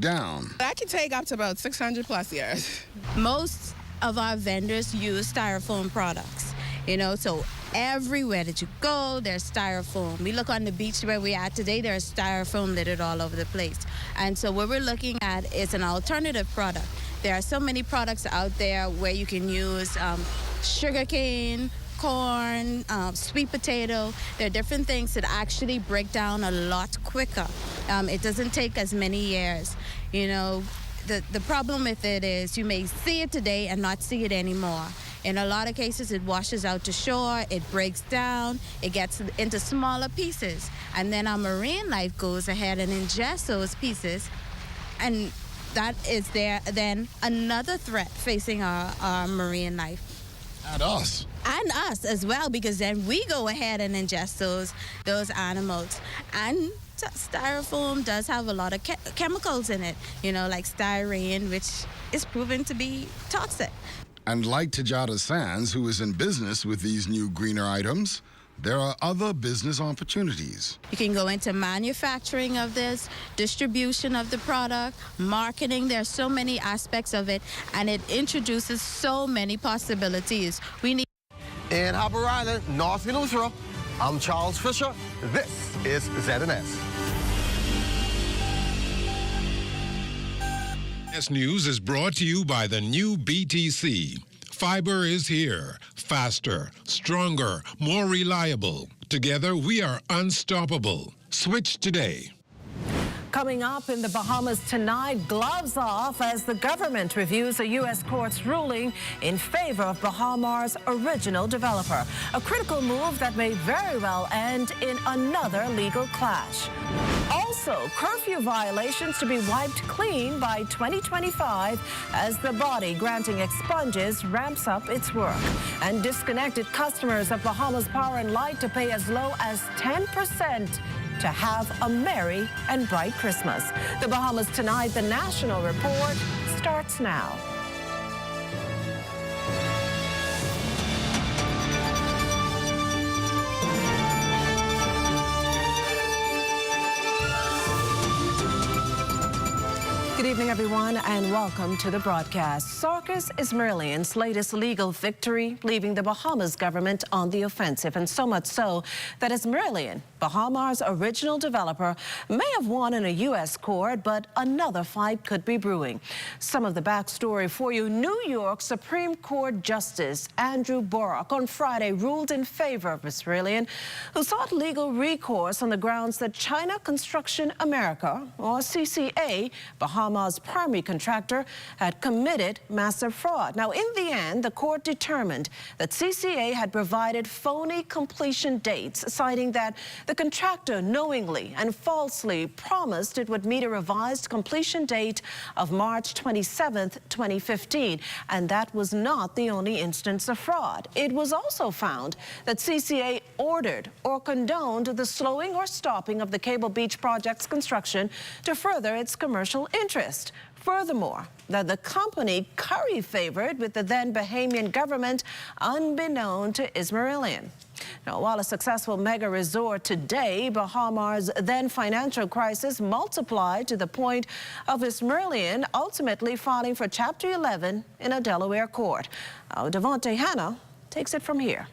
down. That can take up to about 600 plus years. Most of our vendors use styrofoam products, so everywhere that you go, there's styrofoam. We look on the beach where we are today, there's styrofoam littered all over the place. And so what we're looking at is an alternative product. There are so many products out there where you can use sugarcane, corn, sweet potato. There are different things that actually break down a lot quicker. It doesn't take as many years. The problem with it is you may see it today and not see it anymore. In a lot of cases, it washes out to shore, it breaks down, it gets into smaller pieces. And then our marine life goes ahead and ingests those pieces. And that is then another threat facing our marine life. And us. And us as well, because then we go ahead and ingest those animals. And styrofoam does have a lot of chemicals in it, like styrene, which is proven to be toxic. And like Tejada Sands, who is in business with these new greener items, there are other business opportunities. You can go into manufacturing of this, distribution of the product, marketing. There's so many aspects of it, and it introduces so many possibilities. In Harbor Island, North Eleuthera, I'm Charles Fisher. This is ZNS. This news is brought to you by the new BTC. Fiber is here. Faster, stronger, more reliable. Together, we are unstoppable. Switch today. Coming up in the Bahamas tonight, gloves off as the government reviews a U.S. court's ruling in favor of Bahamar's original developer. A critical move that may very well end in another legal clash. Also, curfew violations to be wiped clean by 2025 as the body granting expunges ramps up its work. And disconnected customers of Bahamas Power and Light to pay as low as 10% to have a merry and bright Christmas. The Bahamas Tonight, the National Report, starts now. Good evening, everyone, and welcome to the broadcast. Sarkis Ismailian's latest legal victory, leaving the Bahamas government on the offensive, and so much so that Ismailian, Bahamas' original developer, may have won in a U.S. court, but another fight could be brewing. Some of the backstory for you. New York Supreme Court Justice Andrew Borak on Friday ruled in favor of Ismailian, who sought legal recourse on the grounds that China Construction America, or CCA, Bahamas' primary contractor, had committed massive fraud. Now, in the end, the court determined that CCA had provided phony completion dates, citing that the contractor knowingly and falsely promised it would meet a revised completion date of March 27th, 2015. And that was not the only instance of fraud. It was also found that CCA ordered or condoned the slowing or stopping of the Cable Beach project's construction to further its commercial interest. Furthermore, that the company curry favored with the then Bahamian government, unbeknown to Ismailian. Now, while a successful mega resort today, Bahamas' then financial crisis multiplied to the point of Ismailian ultimately filing for Chapter 11 in a Delaware court. Devontae Hanna takes it from here.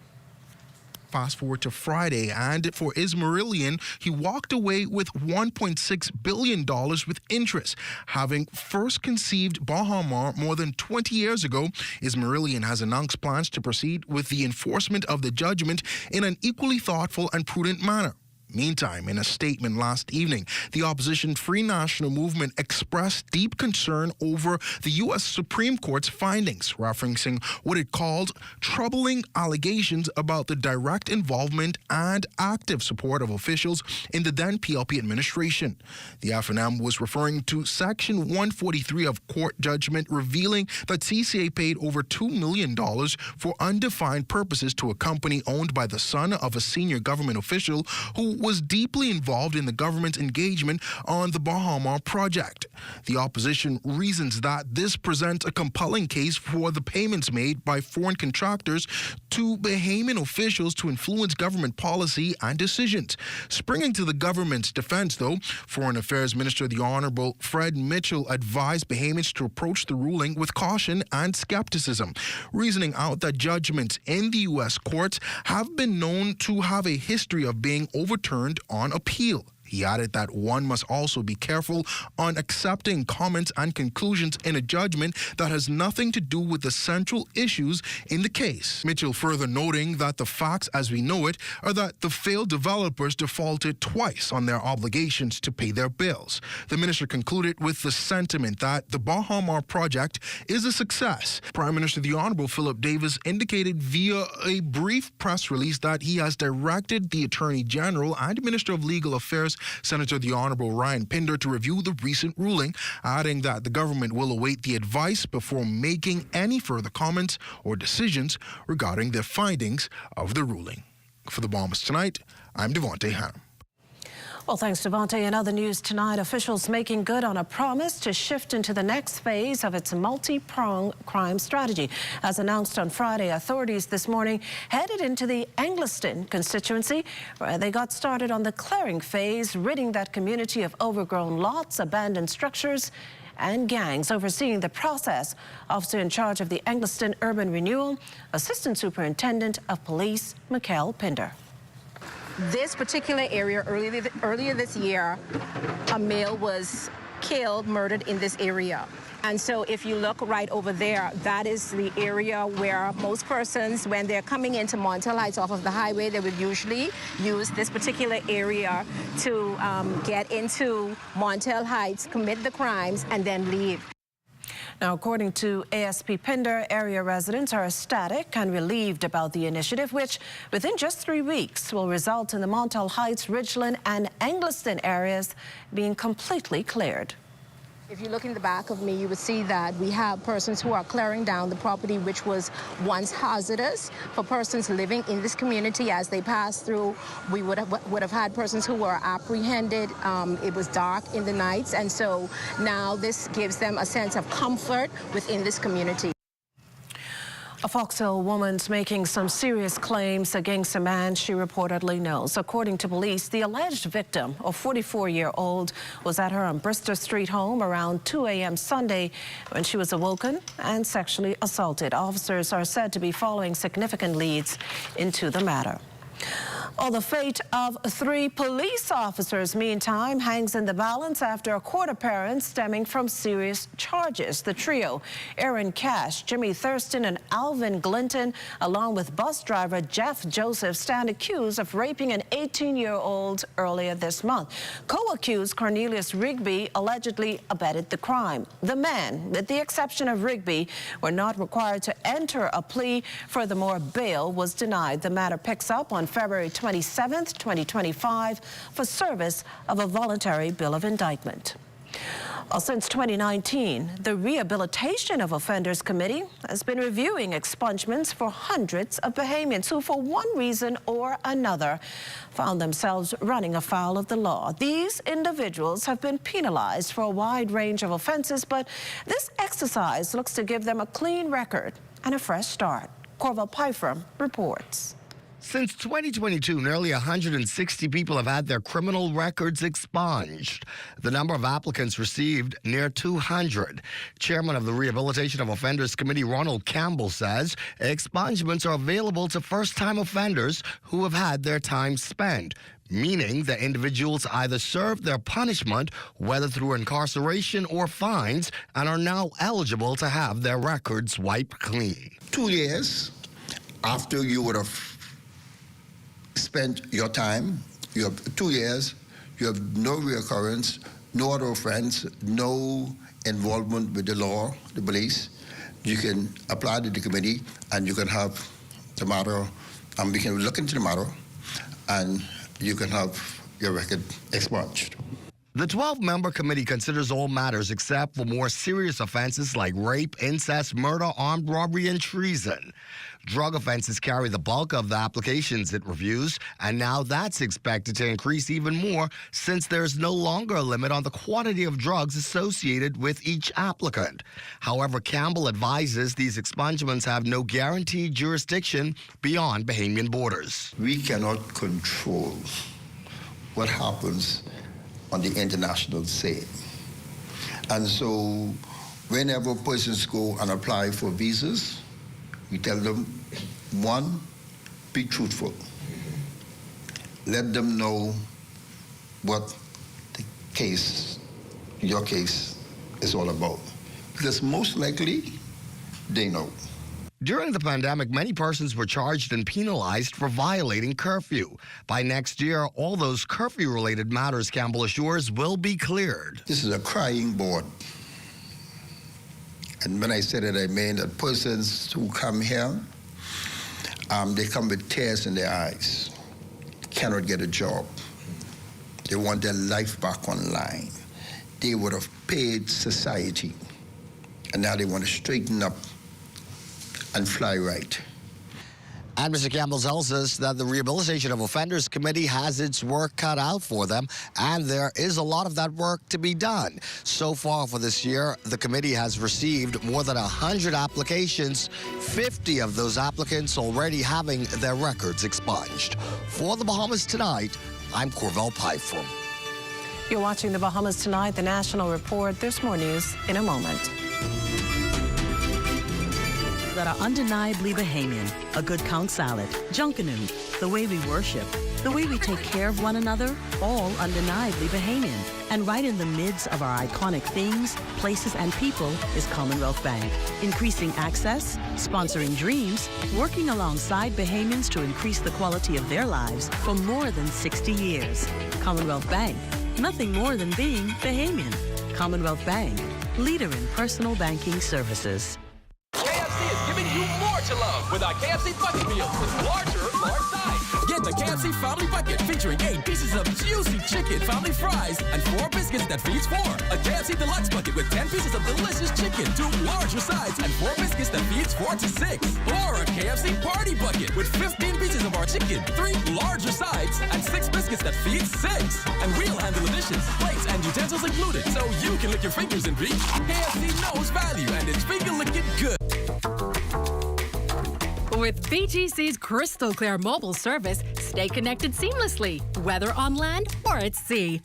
Fast forward to Friday, and for Ismailian, he walked away with $1.6 billion with interest. Having first conceived Bahamar more than 20 years ago, Ismailian has announced plans to proceed with the enforcement of the judgment in an equally thoughtful and prudent manner. Meantime, in a statement last evening, the opposition Free National Movement expressed deep concern over the U.S. Supreme Court's findings, referencing what it called troubling allegations about the direct involvement and active support of officials in the then PLP administration. The FNM was referring to Section 143 of court judgment revealing that CCA paid over $2 million for undefined purposes to a company owned by the son of a senior government official who was deeply involved in the government's engagement on the Bahama project. The opposition reasons that this presents a compelling case for the payments made by foreign contractors to Bahamian officials to influence government policy and decisions. Springing to the government's defense, though, Foreign Affairs Minister the Honorable Fred Mitchell advised Bahamians to approach the ruling with caution and skepticism, reasoning out that judgments in the U.S. courts have been known to have a history of being overturned on appeal. He added that one must also be careful on accepting comments and conclusions in a judgment that has nothing to do with the central issues in the case. Mitchell further noting that the facts as we know it are that the failed developers defaulted twice on their obligations to pay their bills. The minister concluded with the sentiment that the Bahama project is a success. Prime Minister the Honorable Philip Davis indicated via a brief press release that he has directed the Attorney General and Minister of Legal Affairs Senator the Honorable Ryan Pinder to review the recent ruling, adding that the government will await the advice before making any further comments or decisions regarding the findings of the ruling. For the Bahamas Tonight, I'm Devontae Hannum. Well, thanks, Devontae. In other news tonight, officials making good on a promise to shift into the next phase of its multi-pronged crime strategy. As announced on Friday, authorities this morning headed into the Angliston constituency, where they got started on the clearing phase, ridding that community of overgrown lots, abandoned structures, and gangs. Overseeing the process, officer in charge of the Angliston Urban Renewal, Assistant Superintendent of Police, Mikhail Pinder. This particular area, earlier this year, a male was killed, murdered in this area. And so if you look right over there, that is the area where most persons, when they're coming into Montel Heights off of the highway, they would usually use this particular area to get into Montel Heights, commit the crimes, and then leave. Now, according to ASP Pinder, area residents are ecstatic and relieved about the initiative, which within just 3 weeks will result in the Montel Heights, Ridgeland, and Angliston areas being completely cleared. If you look in the back of me, you would see that we have persons who are clearing down the property which was once hazardous for persons living in this community as they pass through. We would have had persons who were apprehended. It was dark in the nights, and so now this gives them a sense of comfort within this community. A Fox Hill woman's making some serious claims against a man she reportedly knows. According to police, the alleged victim, a 44-year-old, was at her on Bristol Street home around 2 a.m. Sunday when she was awoken and sexually assaulted. Officers are said to be following significant leads into the matter. Well, the fate of 3 police officers, meantime, hangs in the balance after a court appearance stemming from serious charges. The trio, Aaron Cash, Jimmy Thurston, and Alvin Glinton, along with bus driver Jeff Joseph, stand accused of raping an 18-year-old earlier this month. Co-accused Cornelius Rigby allegedly abetted the crime. The men, with the exception of Rigby, were not required to enter a plea. Furthermore, bail was denied. The matter picks up on February 27th, 2025, for service of a voluntary bill of indictment. Well, since 2019, the Rehabilitation of Offenders Committee has been reviewing expungements for hundreds of Bahamians who, for one reason or another, found themselves running afoul of the law. These individuals have been penalized for a wide range of offenses, but this exercise looks to give them a clean record and a fresh start. Corval Pyfram reports. Since 2022, nearly 160 people have had their criminal records expunged. The number of applicants received near 200. Chairman of the Rehabilitation of Offenders Committee, Ronald Campbell, says expungements are available to first-time offenders who have had their time spent, meaning that individuals either served their punishment, whether through incarceration or fines, and are now eligible to have their records wiped clean. 2 years after you would have spent your time, you have 2 years, you have no reoccurrence, no other offense, no involvement with the law, the police, you can apply to the committee and you can have the matter, and we can look into the matter, and you can have your record expunged. The 12-member committee considers all matters except for more serious offenses like rape, incest, murder, armed robbery, and treason. Drug offenses carry the bulk of the applications it reviews, and now that's expected to increase even more since there's no longer a limit on the quantity of drugs associated with each applicant. However, Campbell advises these expungements have no guaranteed jurisdiction beyond Bahamian borders. We cannot control what happens on the international scene. And so whenever persons go and apply for visas, we tell them, one, be truthful. Let them know what the case, your case, is all about. Because most likely, they know. During the pandemic, many persons were charged and penalized for violating curfew. By next year, all those curfew-related matters, Campbell assures, will be cleared. This is a crying board. And when I say that, I mean that persons who come here, they come with tears in their eyes, cannot get a job. They want their life back online. They would have paid society, and now they want to straighten up and fly right. And Mr. Campbell tells us that the Rehabilitation of Offenders Committee has its work cut out for them, and there is a lot of that work to be done. So far for this year, the committee has received more than 100 applications, 50 of those applicants already having their records expunged. For the Bahamas Tonight, I'm Corvell Pifrom. You're watching the Bahamas Tonight, the National Report. There's more news in a moment. That are undeniably Bahamian. A good count salad, junkanoo, the way we worship, the way we take care of one another, all undeniably Bahamian. And right in the midst of our iconic things, places, and people is Commonwealth Bank. Increasing access, sponsoring dreams, working alongside Bahamians to increase the quality of their lives for more than 60 years. Commonwealth Bank, nothing more than being Bahamian. Commonwealth Bank, leader in personal banking services. KFC is giving you more to love with our KFC Bucket Meal with large size. Get the KFC Family Bucket featuring 8 pieces of juicy chicken, family fries, and 4 biscuits that feeds 4. A KFC Deluxe Bucket with 10 pieces of delicious chicken, 2 larger sides, and 4 biscuits that feeds 4 to 6. Or a KFC Party Bucket with 15 pieces of our chicken, 3 larger sides, and 6 biscuits that feeds 6. And we'll handle the dishes, plates, and utensils included, so you can lick your fingers and reach. KFC knows value, and it's finger licking good. With BGC's crystal clear mobile service, stay connected seamlessly, whether on land or at sea.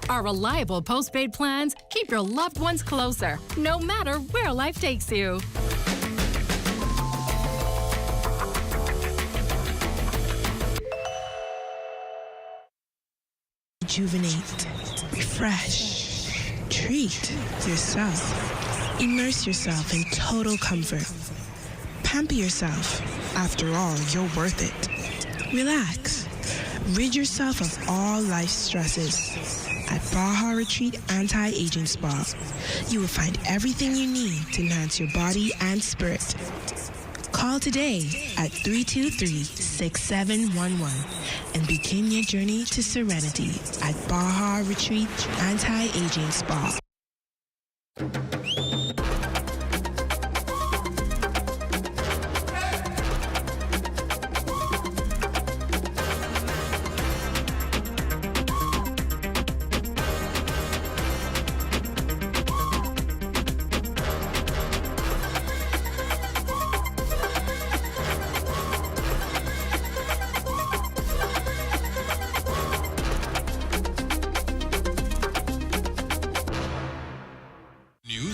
Our reliable postpaid plans keep your loved ones closer, no matter where life takes you. Rejuvenate, refresh, treat yourself. Immerse yourself in total comfort. Pamper yourself. After all, you're worth it. Relax. Rid yourself of all life stresses. At Baja Retreat Anti-Aging Spa, you will find everything you need to enhance your body and spirit. Call today at 323-6711 and begin your journey to serenity at Baja Retreat Anti-Aging Spa.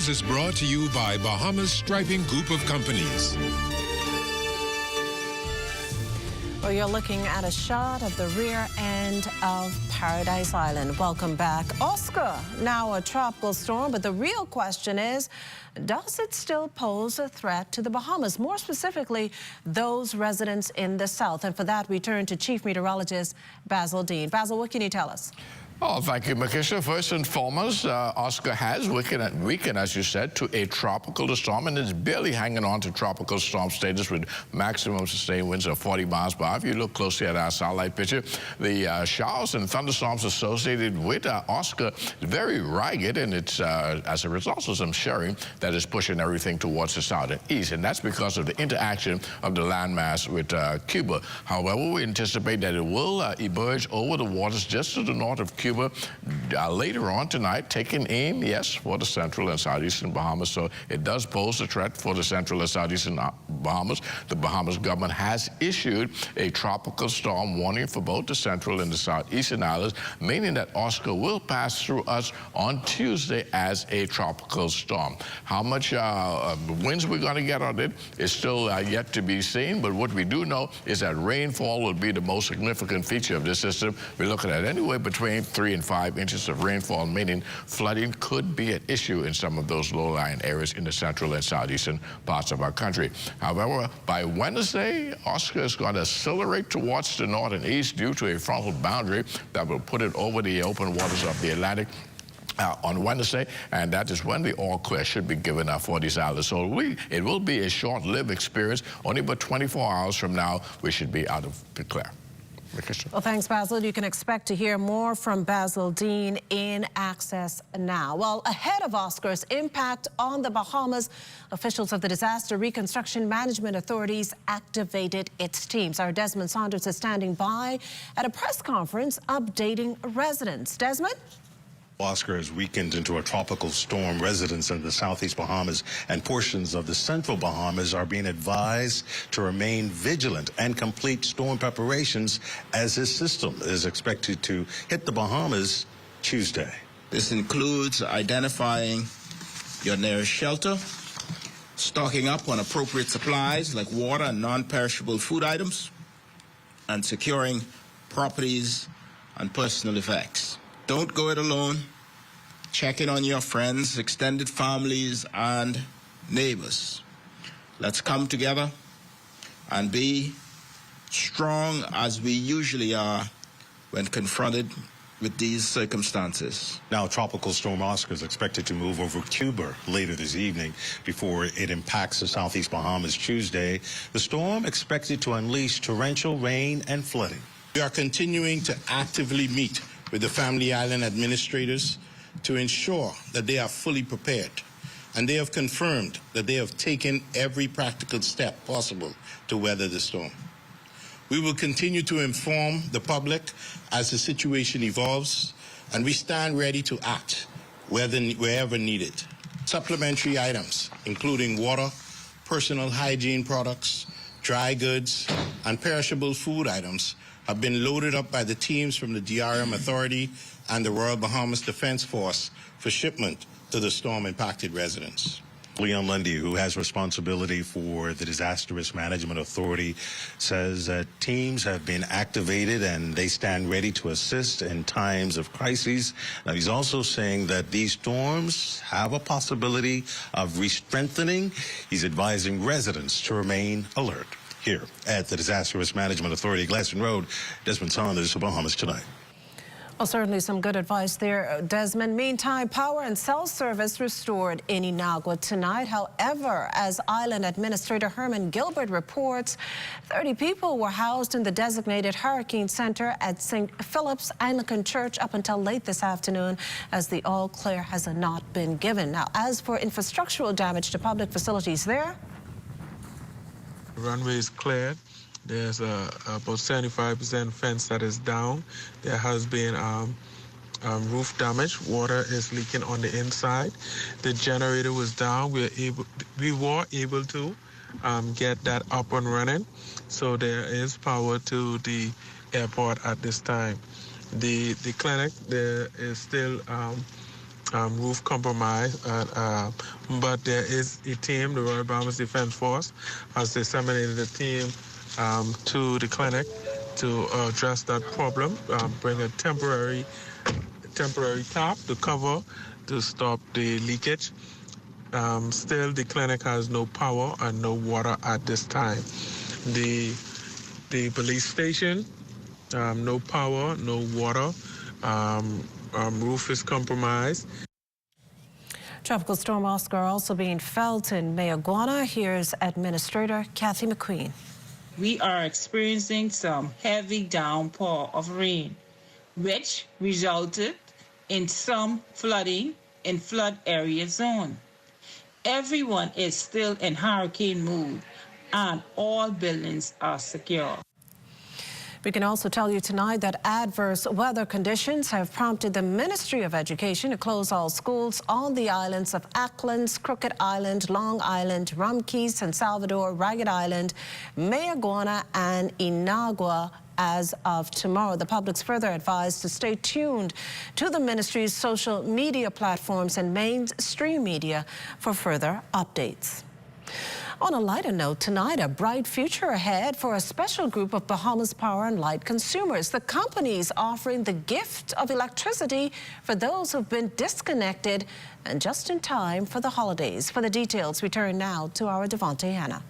Is brought to you by Bahamas Striping Group of Companies. Well, you're looking at a shot of the rear end of Paradise Island. Welcome back. Oscar, now a tropical storm, but the real question is, does it still pose a threat to the Bahamas? More specifically, those residents in the south. And for that, we turn to Chief Meteorologist Basil Dean. Basil, what can you tell us? Oh, thank you, Makisha. First and foremost, Oscar has weakened, as you said, to a tropical storm, and is barely hanging on to tropical storm status with maximum sustained winds of 40 miles per hour. If you look closely at our satellite picture, the showers and thunderstorms associated with Oscar is very ragged, and it's as a result of some sharing that is pushing everything towards the south and east, and that's because of the interaction of the landmass with Cuba. However, we anticipate that it will emerge over the waters just to the north of Cuba later on tonight, taking aim, yes, for the central and southeastern Bahamas. So it does pose a threat for the central and southeastern Bahamas. The Bahamas government has issued a tropical storm warning for both the central and the southeastern islands, meaning that Oscar will pass through us on Tuesday as a tropical storm. How much winds we're going to get on it is still yet to be seen, but what we do know is that rainfall will be the most significant feature of this system. We're looking at anywhere between 3 and 5 inches of rainfall, meaning flooding could be an issue in some of those low-lying areas in the central and southeastern parts of our country. However, by Wednesday, Oscar is going to accelerate towards the north and east due to a frontal boundary that will put it over the open waters of the Atlantic on Wednesday, and that is when the all clear should be given for these islands. So it will be a short-lived experience. Only about 24 hours from now, we should be out of the clear. Well, thanks, Basil. You can expect to hear more from Basil Dean in Access Now. Well, ahead of Oscar's impact on the Bahamas, officials of the Disaster Reconstruction Management Authorities activated its teams. Our Desmond Saunders is standing by at a press conference updating residents. Desmond? Oscar has weakened into a tropical storm. Residents in the southeast Bahamas and portions of the central Bahamas are being advised to remain vigilant and complete storm preparations as this system is expected to hit the Bahamas Tuesday. This includes identifying your nearest shelter, stocking up on appropriate supplies like water and non-perishable food items, and securing properties and personal effects. Don't go it alone. Check in on your friends, extended families, and neighbors. Let's come together and be strong as we usually are when confronted with these circumstances. Now, Tropical Storm Oscar is expected to move over Cuba later this evening before it impacts the southeast Bahamas Tuesday. The storm expected to unleash torrential rain and flooding. We are continuing to actively meet with the Family Island administrators to ensure that they are fully prepared. And they have confirmed that they have taken every practical step possible to weather the storm. We will continue to inform the public as the situation evolves, and we stand ready to act wherever needed. Supplementary items, including water, personal hygiene products, dry goods, and perishable food items, have been loaded up by the teams from the DRM Authority and the Royal Bahamas Defense Force for shipment to the storm-impacted residents. Leon Lundy, who has responsibility for the Disaster Risk Management Authority, says that teams have been activated and they stand ready to assist in times of crises. Now, he's also saying that these storms have a possibility of re-strengthening. He's advising residents to remain alert. Here at the Disaster Risk Management Authority, Glaston Road, Desmond Saunders for Bahamas Tonight. Well, certainly some good advice there, Desmond. Meantime, power and cell service restored in Inagua tonight. However, as Island Administrator Herman Gilbert reports, 30 people were housed in the designated Hurricane Center at St. Philip's Anglican Church up until late this afternoon, as the all clear has not been given. Now, as for infrastructural damage to public facilities there, the runway is cleared. There's about 75% fence that is down. There has been roof damage. Water is leaking on the inside. The generator was down. We were able to get that up and running. So there is power to the airport at this time. The clinic, there is still roof compromise, but there is a team, the Royal Bahamas Defense Force, has disseminated a team to the clinic to address that problem, bring a temporary top to cover to stop the leakage. Still, the clinic has no power and no water at this time. The police station, no power, no water. roof is compromised. Tropical Storm Oscar also being felt in Mayaguana. Here's Administrator Kathy McQueen. We are experiencing some heavy downpour of rain, which resulted in some flooding in flood area zone. Everyone is still in hurricane mood and all buildings are secure. We can also tell you tonight that adverse weather conditions have prompted the Ministry of Education to close all schools on the islands of Acklins, Crooked Island, Long Island, Rum Cay, San Salvador, Ragged Island, Mayaguana, and Inagua as of tomorrow. The public's further advised to stay tuned to the ministry's social media platforms and mainstream media for further updates. On a lighter note, tonight, a bright future ahead for a special group of Bahamas Power and Light consumers. The company's offering the gift of electricity for those who've been disconnected and just in time for the holidays. For the details, we turn now to our Devontae Hanna.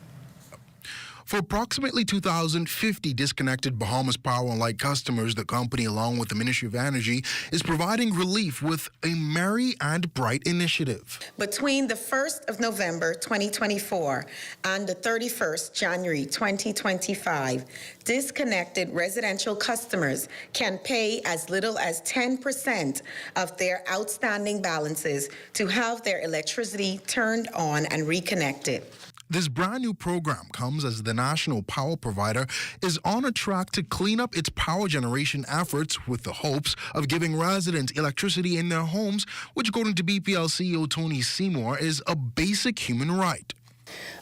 For approximately 2,050 disconnected Bahamas Power and Light customers, the company, along with the Ministry of Energy, is providing relief with a merry and bright initiative. Between the 1st of November 2024 and the 31st January 2025, disconnected residential customers can pay as little as 10% of their outstanding balances to have their electricity turned on and reconnected. This brand new program comes as the national power provider is on a track to clean up its power generation efforts with the hopes of giving residents electricity in their homes, which, according to BPL CEO Tony Seymour, is a basic human right.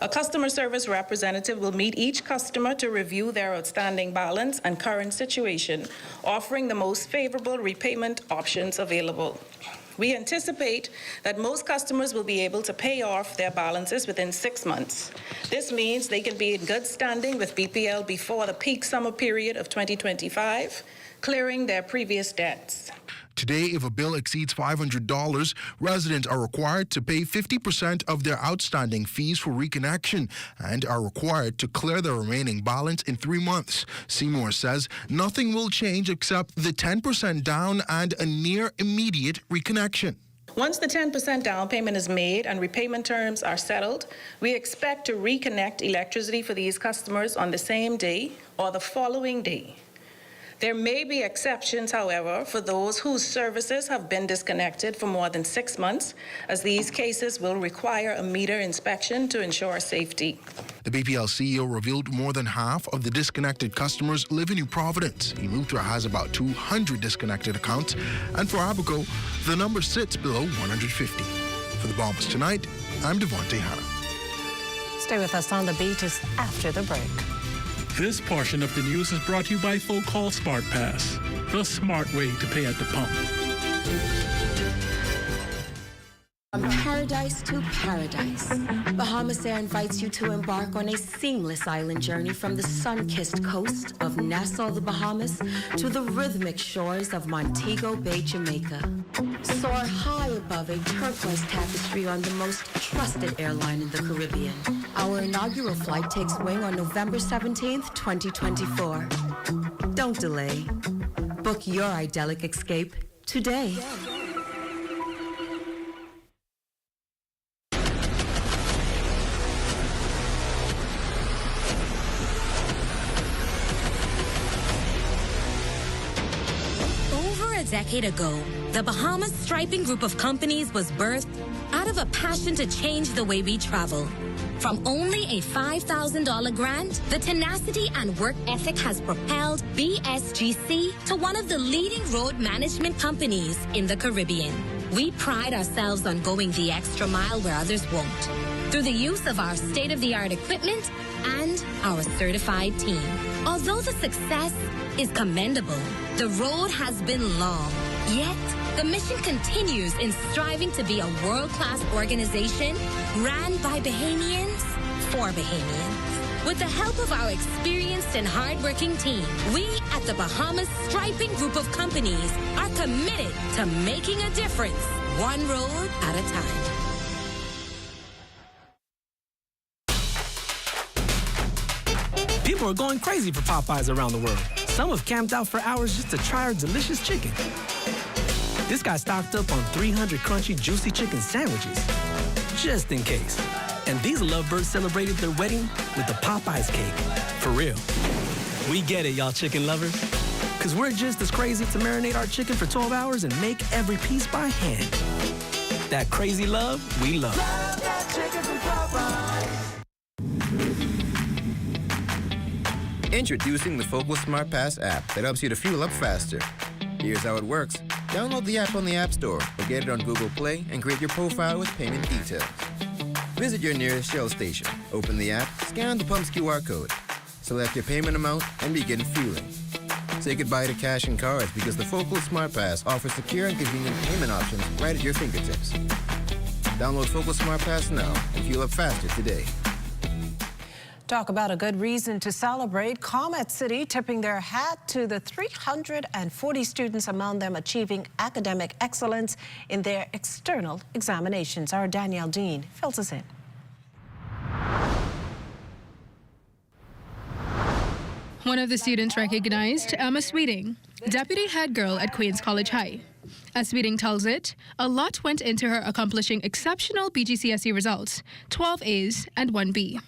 A customer service representative will meet each customer to review their outstanding balance and current situation, offering the most favorable repayment options available. We anticipate that most customers will be able to pay off their balances within 6 months. This means they can be in good standing with BPL before the peak summer period of 2025, clearing their previous debts. Today, if a bill exceeds $500, residents are required to pay 50% of their outstanding fees for reconnection and are required to clear their remaining balance in 3 months. Seymour says nothing will change except the 10% down and a near immediate reconnection. Once the 10% down payment is made and repayment terms are settled, we expect to reconnect electricity for these customers on the same day or the following day. There may be exceptions, however, for those whose services have been disconnected for more than 6 months, as these cases will require a meter inspection to ensure safety. The BPL CEO revealed more than half of the disconnected customers live in New Providence. Eleuthera has about 200 disconnected accounts, and for Abaco, the number sits below 150. For the Bahamas Tonight, I'm Devontae Hanna. Stay with us on The Beat is after the break. This portion of the news is brought to you by Focall Smart Pass, the smart way to pay at the pump. From paradise to paradise, Bahamas Air invites you to embark on a seamless island journey from the sun-kissed coast of Nassau, the Bahamas, to the rhythmic shores of Montego Bay, Jamaica. Soar high above a turquoise tapestry on the most trusted airline in the Caribbean. Our inaugural flight takes wing on November 17th, 2024. Don't delay. Book your idyllic escape today. A decade ago, the Bahamas Striping Group of companies was birthed out of a passion to change the way we travel. From only a $5,000 grant, the tenacity and work ethic has propelled BSGC to one of the leading road management companies in the Caribbean. We pride ourselves on going the extra mile where others won't, through the use of our state-of-the-art equipment and our certified team. Although the success is commendable, the road has been long. Yet, the mission continues in striving to be a world-class organization ran by Bahamians for Bahamians. With the help of our experienced and hardworking team, we at the Bahamas Striping Group of companies are committed to making a difference, one road at a time. People are going crazy for Popeyes around the world. Some have camped out for hours just to try our delicious chicken. This guy stocked up on 300 crunchy, juicy chicken sandwiches, just in case. And these lovebirds celebrated their wedding with the Popeyes cake. For real. We get it, y'all chicken lovers. Because we're just as crazy to marinate our chicken for 12 hours and make every piece by hand. That crazy love, we love. Love that chicken from Popeyes. Introducing the Focal Smart Pass app that helps you to fuel up faster. Here's how it works. Download the app on the App Store or get it on Google Play and create your profile with payment details. Visit your nearest Shell station, open the app, scan the pump's QR code, select your payment amount, and begin fueling. Say goodbye to cash and cards because the Focal Smart Pass offers secure and convenient payment options right at your fingertips. Download Focal Smart Pass now and fuel up faster today. Talk about a good reason to celebrate. Comet City tipping their hat to the 340 students, among them achieving academic excellence in their external examinations. Our Danielle Dean fills us in. One of the students recognized, Emma Sweeting, deputy head girl at Queens College High. As Sweeting tells it, a lot went into her accomplishing exceptional BGCSE results, 12 A's and 1 B.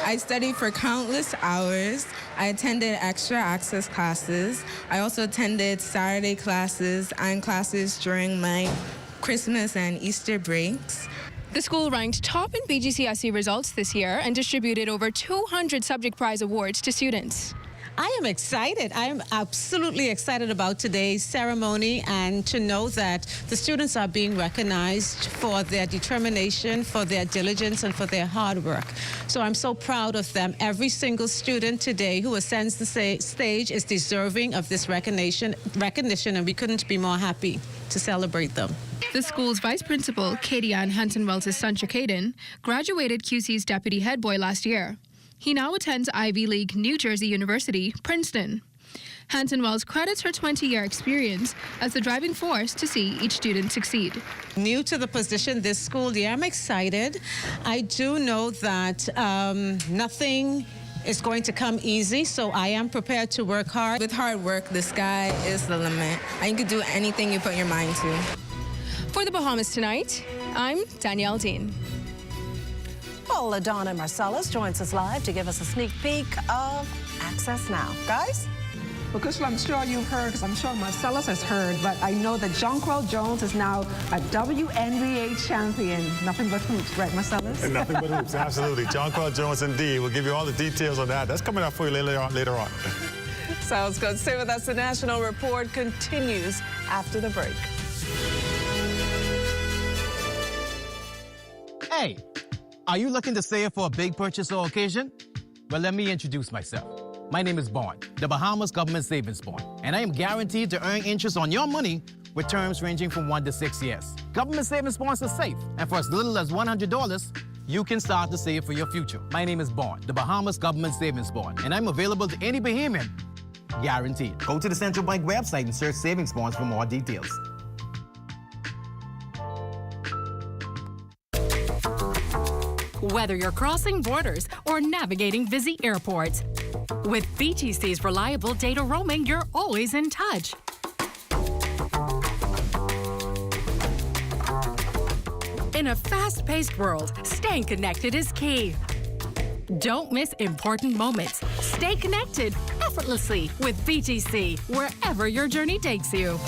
I studied for countless hours. I attended extra access classes. I also attended Saturday classes and classes during my Christmas and Easter breaks. The school ranked top in BGCSE results this year and distributed over 200 subject prize awards to students. I am excited. I am absolutely excited about today's ceremony and to know that the students are being recognized for their determination, for their diligence, and for their hard work. So I'm so proud of them. Every single student today who ascends the stage is deserving of this recognition, and we couldn't be more happy to celebrate them. The school's vice principal, Katie Ann Hanson-Wells' son, Caden, graduated QC's deputy head boy last year. He now attends Ivy League New Jersey University, Princeton. Hanson-Wells credits her 20-year experience as the driving force to see each student succeed. New to the position this school year, I'm excited. I do know that nothing is going to come easy, so I am prepared to work hard. With hard work, the sky is the limit, and you can do anything you put your mind to. For the Bahamas Tonight, I'm Danielle Dean. Well, LaDonna Marcellus joins us live to give us a sneak peek of Access Now. Guys? Well, Kushla, I'm sure you've heard, because I'm sure Marcellus has heard, but I know that Jonquel Jones is now a WNBA champion. Nothing but hoops, right, Marcellus? Nothing but hoops, absolutely. Jonquel Jones, indeed. We'll give you all the details on that. That's coming up for you later on. Sounds good. Stay with us. The National Report continues after the break. Hey, are you looking to save for a big purchase or occasion? Well, let me introduce myself. My name is Bond, the Bahamas Government Savings Bond, and I am guaranteed to earn interest on your money with terms ranging from 1 to 6 years. Government Savings Bonds are safe, and for as little as $100, you can start to save for your future. My name is Bond, the Bahamas Government Savings Bond, and I'm available to any Bahamian, guaranteed. Go to the Central Bank website and search Savings Bonds for more details. Whether you're crossing borders or navigating busy airports, with BTC's reliable data roaming, you're always in touch. In a fast-paced world, staying connected is key. Don't miss important moments. Stay connected effortlessly with BTC, wherever your journey takes you.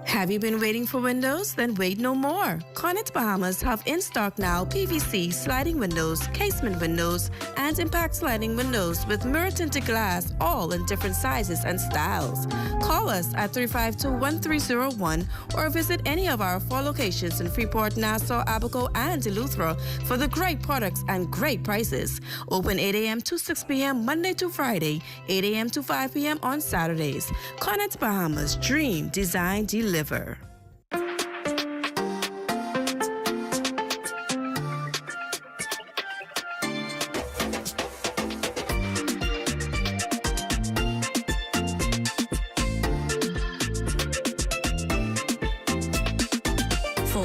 Have you been waiting for windows? Then wait no more. Cornets Bahamas have in stock now PVC sliding windows, casement windows, and impact sliding windows with mirror tinted glass, all in different sizes and styles. Call us at 352-1301 or visit any of our 4 locations in Freeport, Nassau, Abaco, and Eleuthera for the great products and great prices. Open 8 a.m. to 6 p.m. Monday to Friday, 8 a.m. to 5 p.m. on Saturdays. Cornets Bahamas, dream, design, deliver. For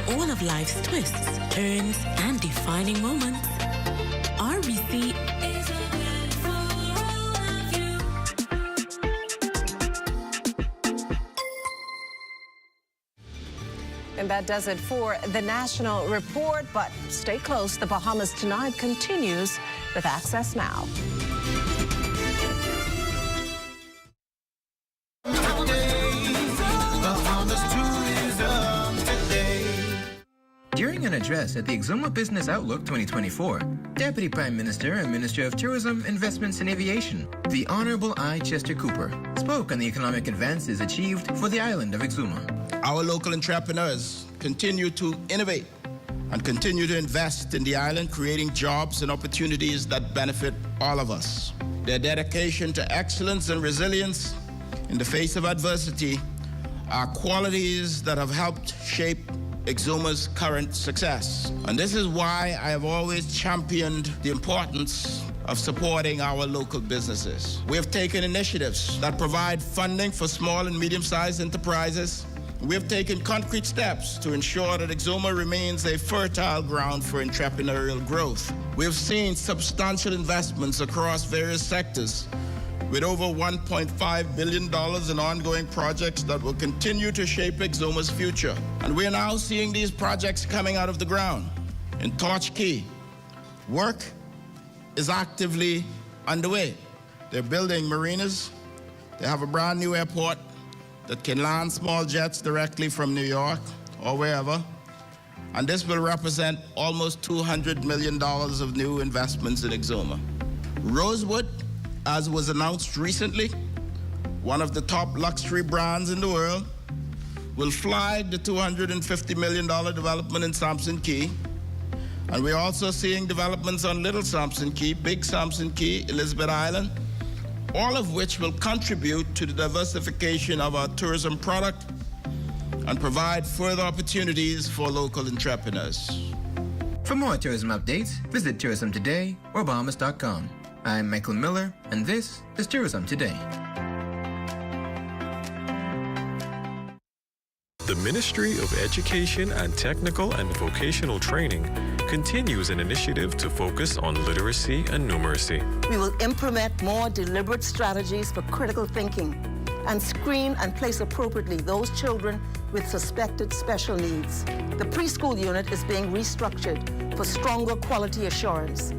all of life's twists, turns, and defining moments, RBC is a And that does it for the National Report, but stay close. The Bahamas Tonight continues with Access Now. During an address at the Exuma Business Outlook 2024, Deputy Prime Minister and Minister of Tourism, Investments and Aviation, the Honorable I. Chester Cooper, spoke on the economic advances achieved for the island of Exuma. Our local entrepreneurs continue to innovate and continue to invest in the island, creating jobs and opportunities that benefit all of us. Their dedication to excellence and resilience in the face of adversity are qualities that have helped shape Exuma's current success. And this is why I have always championed the importance of supporting our local businesses. We have taken initiatives that provide funding for small and medium-sized enterprises. We have taken concrete steps to ensure that Exuma remains a fertile ground for entrepreneurial growth. We have seen substantial investments across various sectors, with over $1.5 billion in ongoing projects that will continue to shape Exuma's future. And we are now seeing these projects coming out of the ground. In Torch Key, work is actively underway. They're building marinas. They have a brand new airport that can land small jets directly from New York or wherever. And this will represent almost $200 million of new investments in Exuma. Rosewood, as was announced recently, one of the top luxury brands in the world, will flag the $250 million development in Sampson Key. And we're also seeing developments on Little Sampson Key, Big Sampson Key, Elizabeth Island, all of which will contribute to the diversification of our tourism product and provide further opportunities for local entrepreneurs. For more tourism updates, visit Tourism Today or Bahamas.com. I'm Michael Miller, and this is Tourism Today. The Ministry of Education and Technical and Vocational Training continues an initiative to focus on literacy and numeracy. We will implement more deliberate strategies for critical thinking and screen and place appropriately those children with suspected special needs. The preschool unit is being restructured for stronger quality assurance.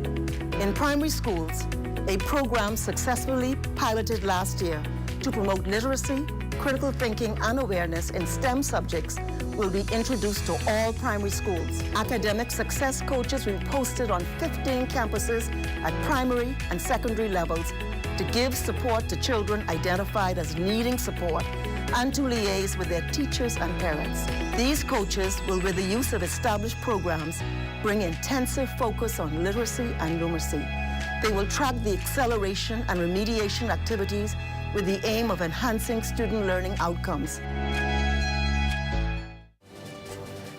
In primary schools, a program successfully piloted last year to promote literacy, critical thinking, and awareness in STEM subjects will be introduced to all primary schools. Academic success coaches will be posted on 15 campuses at primary and secondary levels to give support to children identified as needing support and to liaise with their teachers and parents. These coaches will, with the use of established programs, bring intensive focus on literacy and numeracy. They will track the acceleration and remediation activities with the aim of enhancing student learning outcomes.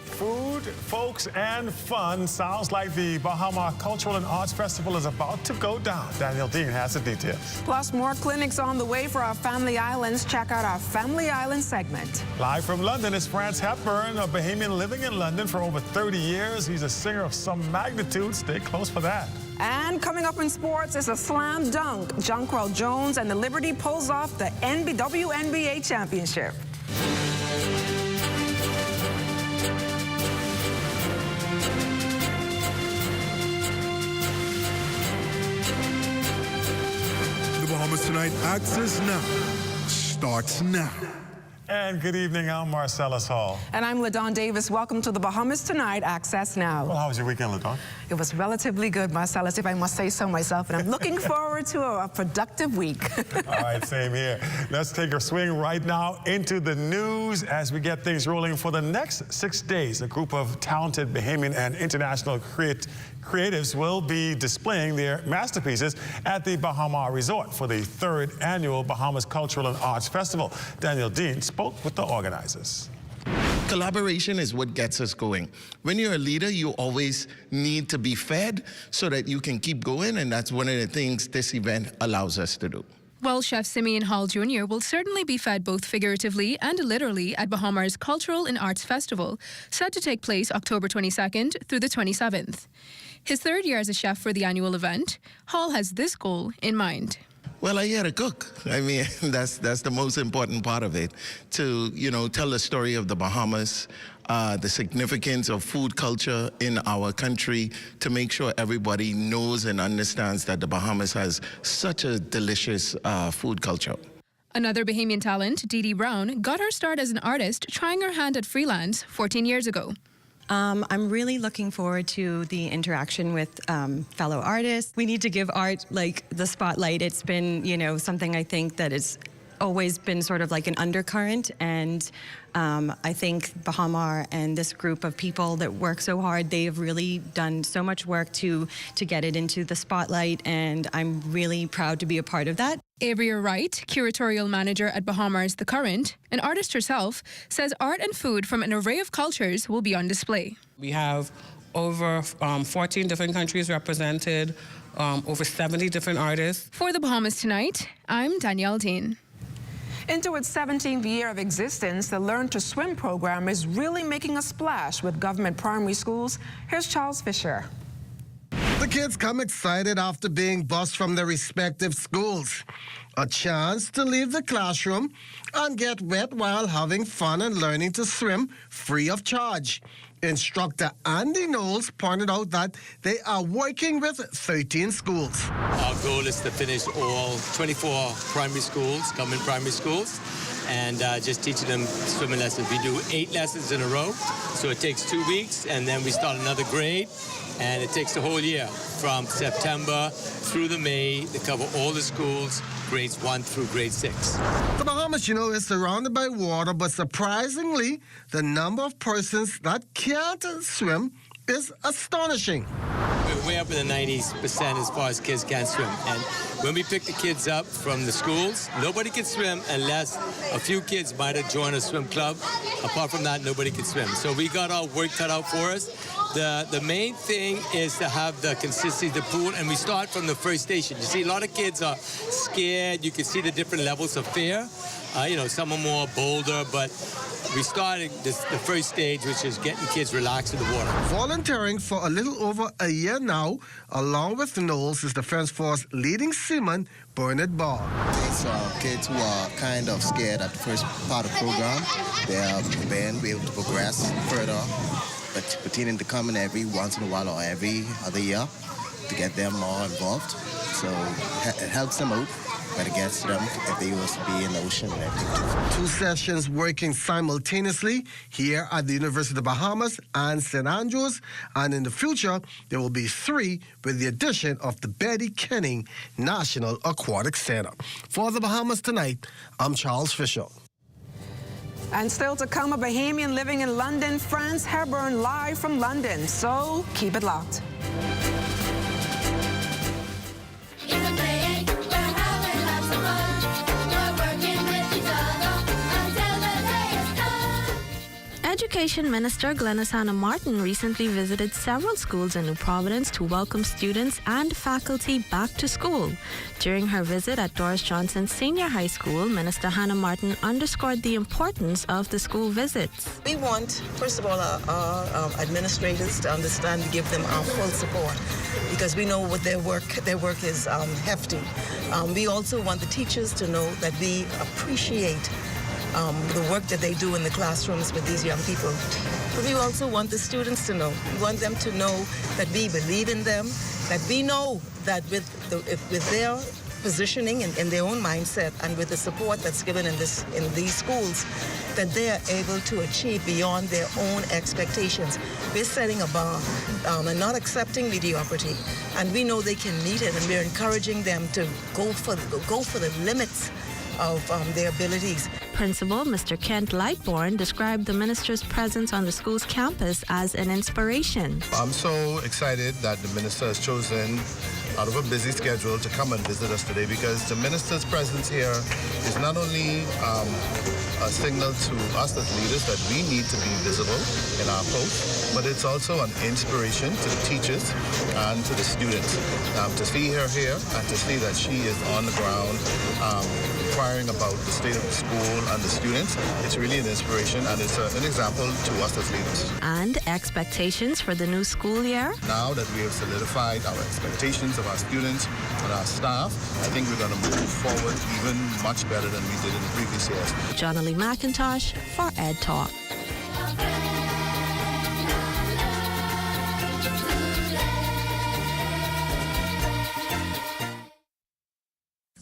Food, folks, and fun. Sounds like the Bahama Cultural and Arts Festival is about to go down. Daniel Dean has the details. Plus, more clinics on the way for our Family Islands. Check out our Family Island segment. Live from London is France Hepburn, a Bahamian living in London for over 30 years. He's a singer of some magnitude. Stay close for that. And coming up in sports is a slam dunk. Jonquel Jones and the Liberty pulls off the WNBA championship. The Bahamas Tonight Access Now starts now. And good evening, I'm Marcellus Hall. And I'm LaDawn Davis. Welcome to the Bahamas Tonight Access Now. Well, how was your weekend, LaDawn? It was relatively good, Marcellus, if I must say so myself, and I'm looking forward to a productive week. All right, same here. Let's take a swing right now into the news as we get things rolling. For the next 6 days, a group of talented Bahamian and international creatives will be displaying their masterpieces at the Bahama Resort for the 3rd annual Bahamas Cultural and Arts Festival. Daniel Dean spoke with the organizers. Collaboration is what gets us going. When you're a leader, you always need to be fed so that you can keep going, and that's one of the things this event allows us to do. Well, Chef Simeon Hall Jr. will certainly be fed both figuratively and literally at Bahama's Cultural and Arts Festival, set to take place October 22nd through the 27th. His 3rd year as a chef for the annual event, Hall has this goal in mind. Well, I hear to cook. I mean, that's the most important part of it. To, tell the story of the Bahamas, the significance of food culture in our country, to make sure everybody knows and understands that the Bahamas has such a delicious food culture. Another Bahamian talent, Dee Dee Brown, got her start as an artist trying her hand at freelance 14 years ago. I'm really looking forward to the interaction with fellow artists. We need to give art the spotlight. It's been, something I think that it's always been sort of like an undercurrent, and I think Bahamar and this group of people that work so hard, they have really done so much work to get it into the spotlight, and I'm really proud to be a part of that. Avery Wright, curatorial manager at Bahamar's The Current, an artist herself, says art and food from an array of cultures will be on display. We have over 14 different countries represented, over 70 different artists. For the Bahamas Tonight, I'm Danielle Dean. Into its 17th year of existence, the Learn to Swim program is really making a splash with government primary schools. Here's Charles Fisher. The kids come excited after being bused from their respective schools. A chance to leave the classroom and get wet while having fun and learning to swim free of charge. Instructor Andy Knowles pointed out that they are working with 13 schools. Our goal is to finish all 24 primary schools, government primary schools, and just teaching them swimming lessons. We do 8 lessons in a row, so it takes 2 weeks, and then we start another grade, and it takes the whole year from September through to May to cover all the schools, grades 1 through grade 6. The Bahamas, is surrounded by water, but surprisingly, the number of persons that can't swim is astonishing. We're way up in the 90% as far as kids can't swim. And when we pick the kids up from the schools, nobody can swim unless a few kids might have joined a swim club. Apart from that, nobody can swim. So we got our work cut out for us. The main thing is to have the consistency of the pool, and we start from the first station. You see, a lot of kids are scared. You can see the different levels of fear. Some are more bolder, but we started the first stage, which is getting kids relaxed in the water. Volunteering for a little over a year now, along with Knowles, is Defense Force leading seaman Bernard Barr. It's kids who are kind of scared at the first part of the program. They are preparing to be able to progress further, but continuing to come in every once in a while or every other year to get them more involved. So it helps them out, but it gets them if they used to be in the ocean and everything. 2 sessions working simultaneously here at the University of the Bahamas and St. Andrews, and in the future there will be 3 with the addition of the Betty Kenning National Aquatic Center. For the Bahamas Tonight, I'm Charles Fisher. And still to come, a Bahamian living in London, France, Hepburn, live from London. So keep it locked. Education Minister Glenys Hannah Martin recently visited several schools in New Providence to welcome students and faculty back to school. During her visit at Doris Johnson Senior High School, Minister Hannah Martin underscored the importance of the school visits. We want, first of all, our administrators to understand and give them our full support, because we know what their work is hefty. We also want the teachers to know that we appreciate the work that they do in the classrooms with these young people. But we also want the students to know. We want them to know that we believe in them, that we know that with their positioning and in their own mindset and with the support that's given in these schools, that they are able to achieve beyond their own expectations. We're setting a bar and not accepting mediocrity, and we know they can meet it, and we're encouraging them to go for the limits of their abilities. Principal Mr. Kent Lightbourne described the minister's presence on the school's campus as an inspiration. I'm so excited that the minister has chosen, out of a busy schedule, to come and visit us today, because the minister's presence here is not only a a signal to us as leaders that we need to be visible in our posts, but it's also an inspiration to the teachers and to the students. To see her here and to see that she is on the ground inquiring about the state of the school and the students, it's really an inspiration and it's an example to us as leaders. And expectations for the new school year? Now that we have solidified our expectations of our students and our staff, I think we're going to move forward even much better than we did in the previous years. Jonalie McIntosh for Ed Talk.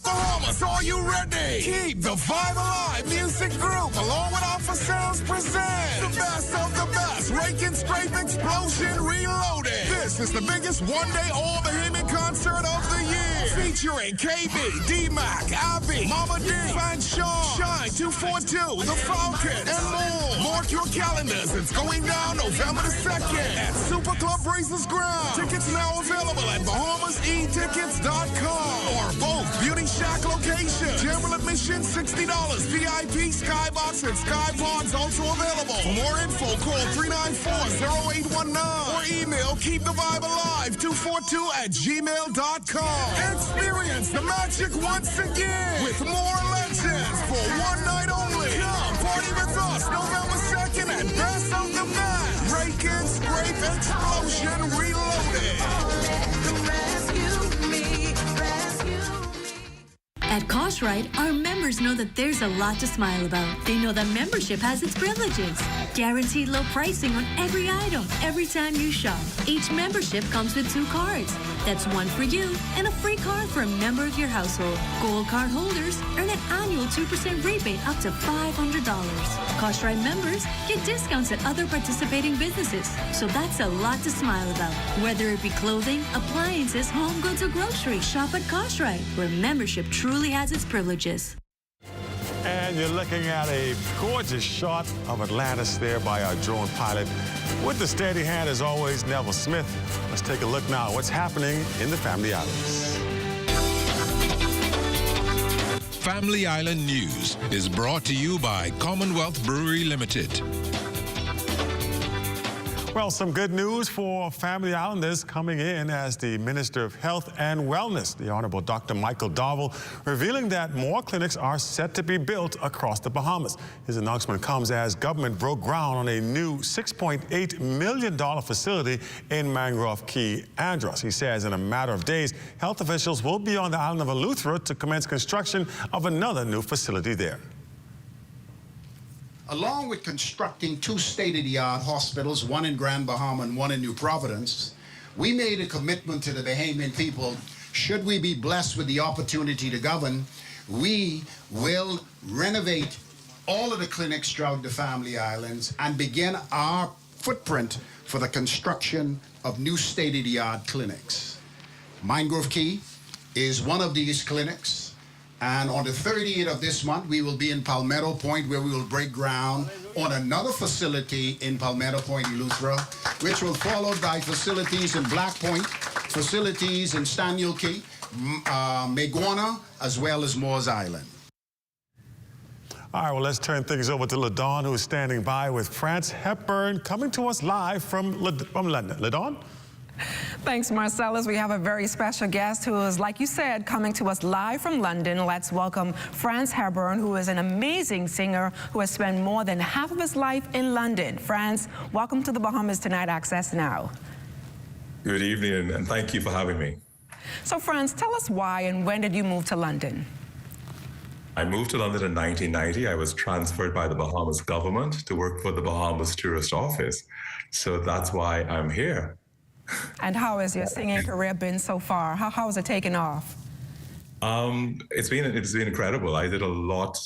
Bahamas, are you ready? Keep the vibe alive. Music group, along with Alpha Sounds, present the best of the best. Raking Strafe Explosion Reloaded. This is the biggest one-day all-Bahamian concert of the year. Featuring KB, D-Mac, Abby, Mama D, Fan Sean, Shine 242, The Falcon, and more. Mark your calendars. It's going down November the 2nd at Super Club Racers Ground. Tickets now available at BahamasEtickets.com or both Beauty Shack location. General admission $60. VIP, Skybox, and Sky Pods also available. For more info, call 394-0819 or email keepthevibealive242@gmail.com. Experience the magic once again with more legends for one night only. Come party with us November 2nd at Best of the Best. Raking Strafe Explosion Reloaded. At Cartwright, our members know that there's a lot to smile about. They know that membership has its privileges. Guaranteed low pricing on every item, every time you shop. Each membership comes with 2 cards. That's one for you and a free card for a member of your household. Gold card holders earn an annual 2% rebate up to $500. Cartwright members get discounts at other participating businesses. So that's a lot to smile about. Whether it be clothing, appliances, home goods, or groceries, shop at Cartwright, where membership truly has its privileges. And you're looking at a gorgeous shot of Atlantis there by our drone pilot. With the steady hand, as always, Neville Smith. Let's take a look now at what's happening in the Family Islands. Family Island News is brought to you by Commonwealth Brewery Limited. Well, some good news for Family Islanders coming in as the Minister of Health and Wellness, the Honorable Dr. Michael Darville, revealing that more clinics are set to be built across the Bahamas. His announcement comes as government broke ground on a new $6.8 million facility in Mangrove Key, Andros. He says in a matter of days, health officials will be on the island of Eleuthera to commence construction of another new facility there. Along with constructing 2 state-of-the-art hospitals, one in Grand Bahama and one in New Providence, we made a commitment to the Bahamian people. Should we be blessed with the opportunity to govern, we will renovate all of the clinics throughout the Family Islands and begin our footprint for the construction of new state-of-the-art clinics. Mangrove Key is one of these clinics. And on the 30th of this month, we will be in Palmetto Point, where we will break ground on another facility in Palmetto Point, Eleuthera, which will follow by facilities in Black Point, facilities in Staniel Key, Maguana, as well as Moores Island. All right, well, let's turn things over to LaDawn, who's standing by with France Hepburn, coming to us live from London. LaDawn? Thanks, Marcellus. We have a very special guest who is, like you said, coming to us live from London. Let's welcome France Hepburn, who is an amazing singer who has spent more than half of his life in London. France, welcome to the Bahamas Tonight Access Now. Good evening, and thank you for having me. So, France, tell us why and when did you move to London? I moved to London in 1990. I was transferred by the Bahamas government to work for the Bahamas Tourist Office. So that's why I'm here. And how has your singing career been so far? How has it taken off? It's been incredible. I did a lot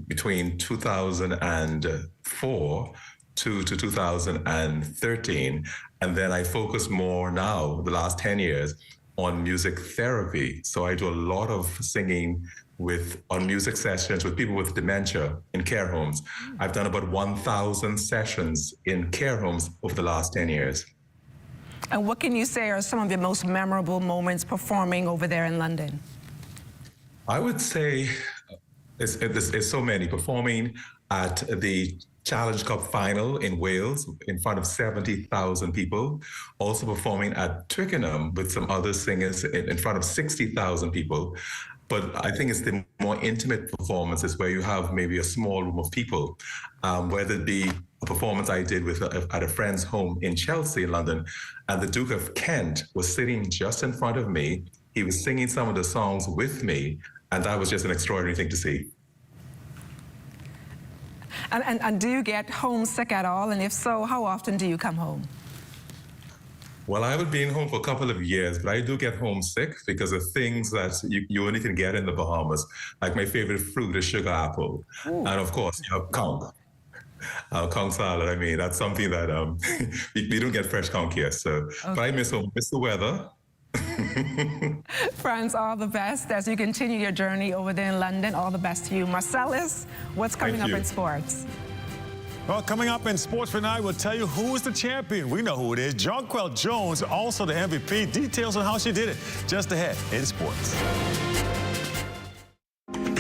between 2004 to 2013, and then I focus more now, the last 10 years, on music therapy. So I do a lot of singing on music sessions with people with dementia in care homes. I've done about 1,000 sessions in care homes over the last 10 years. And what can you say are some of your most memorable moments performing over there in London? I would say It's so many. Performing at the Challenge Cup final in Wales in front of 70,000 people. Also performing at Twickenham with some other singers in front of 60,000 people. But I think it's the more intimate performances where you have maybe a small room of people, whether it be a performance I did at a friend's home in Chelsea, in London, and the Duke of Kent was sitting just in front of me. He was singing some of the songs with me, and that was just an extraordinary thing to see. And do you get homesick at all? And if so, how often do you come home? Well, I haven't been home for a couple of years, but I do get homesick because of things that you only can get in the Bahamas. Like my favorite fruit is sugar apple. Ooh. And of course, you have conch. Conch salad, I mean, that's something that we don't get fresh conch here. So, okay. But I miss home, miss the weather. Friends, all the best as you continue your journey over there in London. All the best to you. Marcellus, what's coming up in sports? Well, coming up in sports tonight, we'll tell you who is the champion. We know who it is. Jonquel Jones, also the MVP. Details on how she did it just ahead in sports.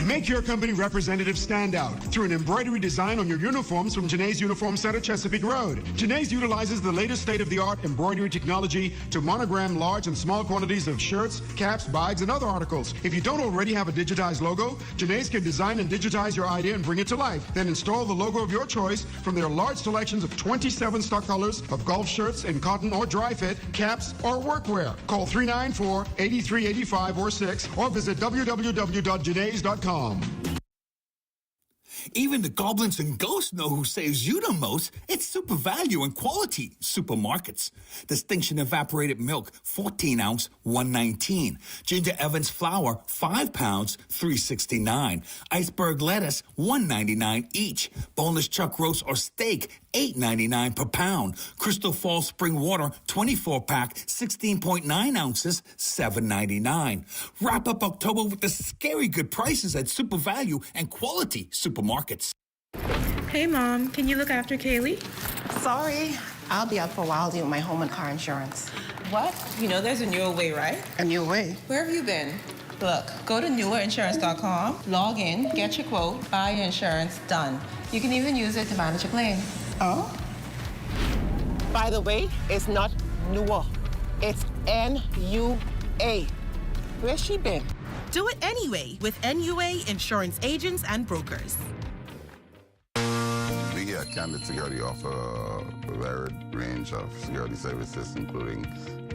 Make your company representative stand out through an embroidery design on your uniforms from Janae's Uniform Center, Chesapeake Road. Janae's utilizes the latest state-of-the-art embroidery technology to monogram large and small quantities of shirts, caps, bags, and other articles. If you don't already have a digitized logo, Janae's can design and digitize your idea and bring it to life. Then install the logo of your choice from their large selections of 27 stock colors of golf shirts in cotton or dry fit, caps, or workwear. Call 394-8385 or 6 or visit www.janaes.com. Even the goblins and ghosts know who saves you the most. It's Super Value and Quality Supermarkets. Distinction Evaporated Milk, 14 ounce, $1.19. Ginger Evans flour, 5 pounds, $3.69. Iceberg lettuce, $1.99 each. Boneless chuck roast or steak, $8.99 per pound. Crystal Falls Spring Water, 24-pack, 16.9 ounces, $7.99. Wrap up October with the scary good prices at Super Value and Quality Supermarkets. Hey, Mom, can you look after Kaylee? Sorry, I'll be out for a while dealing with my home and car insurance. What? You know there's a newer way, right? A new way? Where have you been? Look, go to newerinsurance.com, log in, get your quote, buy your insurance, done. You can even use it to manage a claim. Oh? By the way, it's not newer. It's N-U-A. Where's she been? Do it anyway with NUA Insurance Agents and Brokers. We at Candid Security offer a varied range of security services, including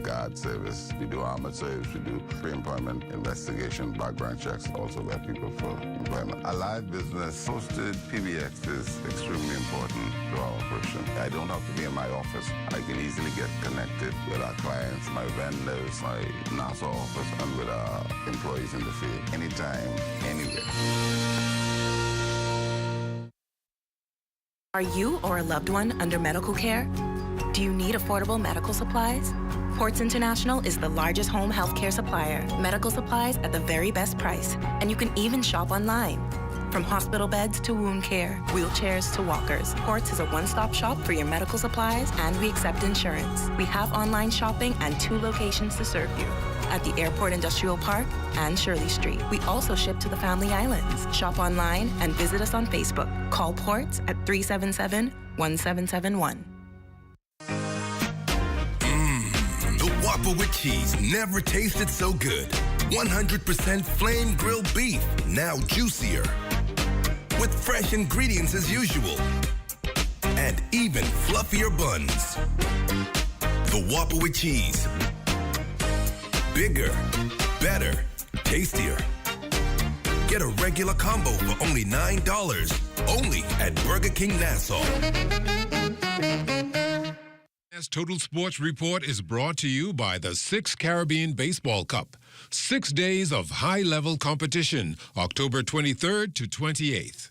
guard service, we do armored service, we do pre-employment investigation, background checks, also vet people for employment. A live business hosted PBX is extremely important to our operation. I don't have to be in my office. I can easily get connected with our clients, my vendors, my NASA office, and with our employees in the field, anytime, anywhere. Are you or a loved one under medical care? Do you need affordable medical supplies? Ports International is the largest home health care supplier. Medical supplies at the very best price. And you can even shop online. From hospital beds to wound care, wheelchairs to walkers, Ports is a one-stop shop for your medical supplies, and we accept insurance. We have online shopping and 2 locations to serve you. At the Airport Industrial Park and Shirley Street. We also ship to the Family Islands. Shop online and visit us on Facebook. Call Ports at 377-1771. The Whopper with cheese never tasted so good. 100% flame grilled beef, now juicier. With fresh ingredients as usual. And even fluffier buns. The Whopper with cheese. Bigger, better, tastier. Get a regular combo for only $9. Only at Burger King Nassau. This Total Sports Report is brought to you by the 6th Caribbean Baseball Cup. 6 days of high-level competition, October 23rd to 28th.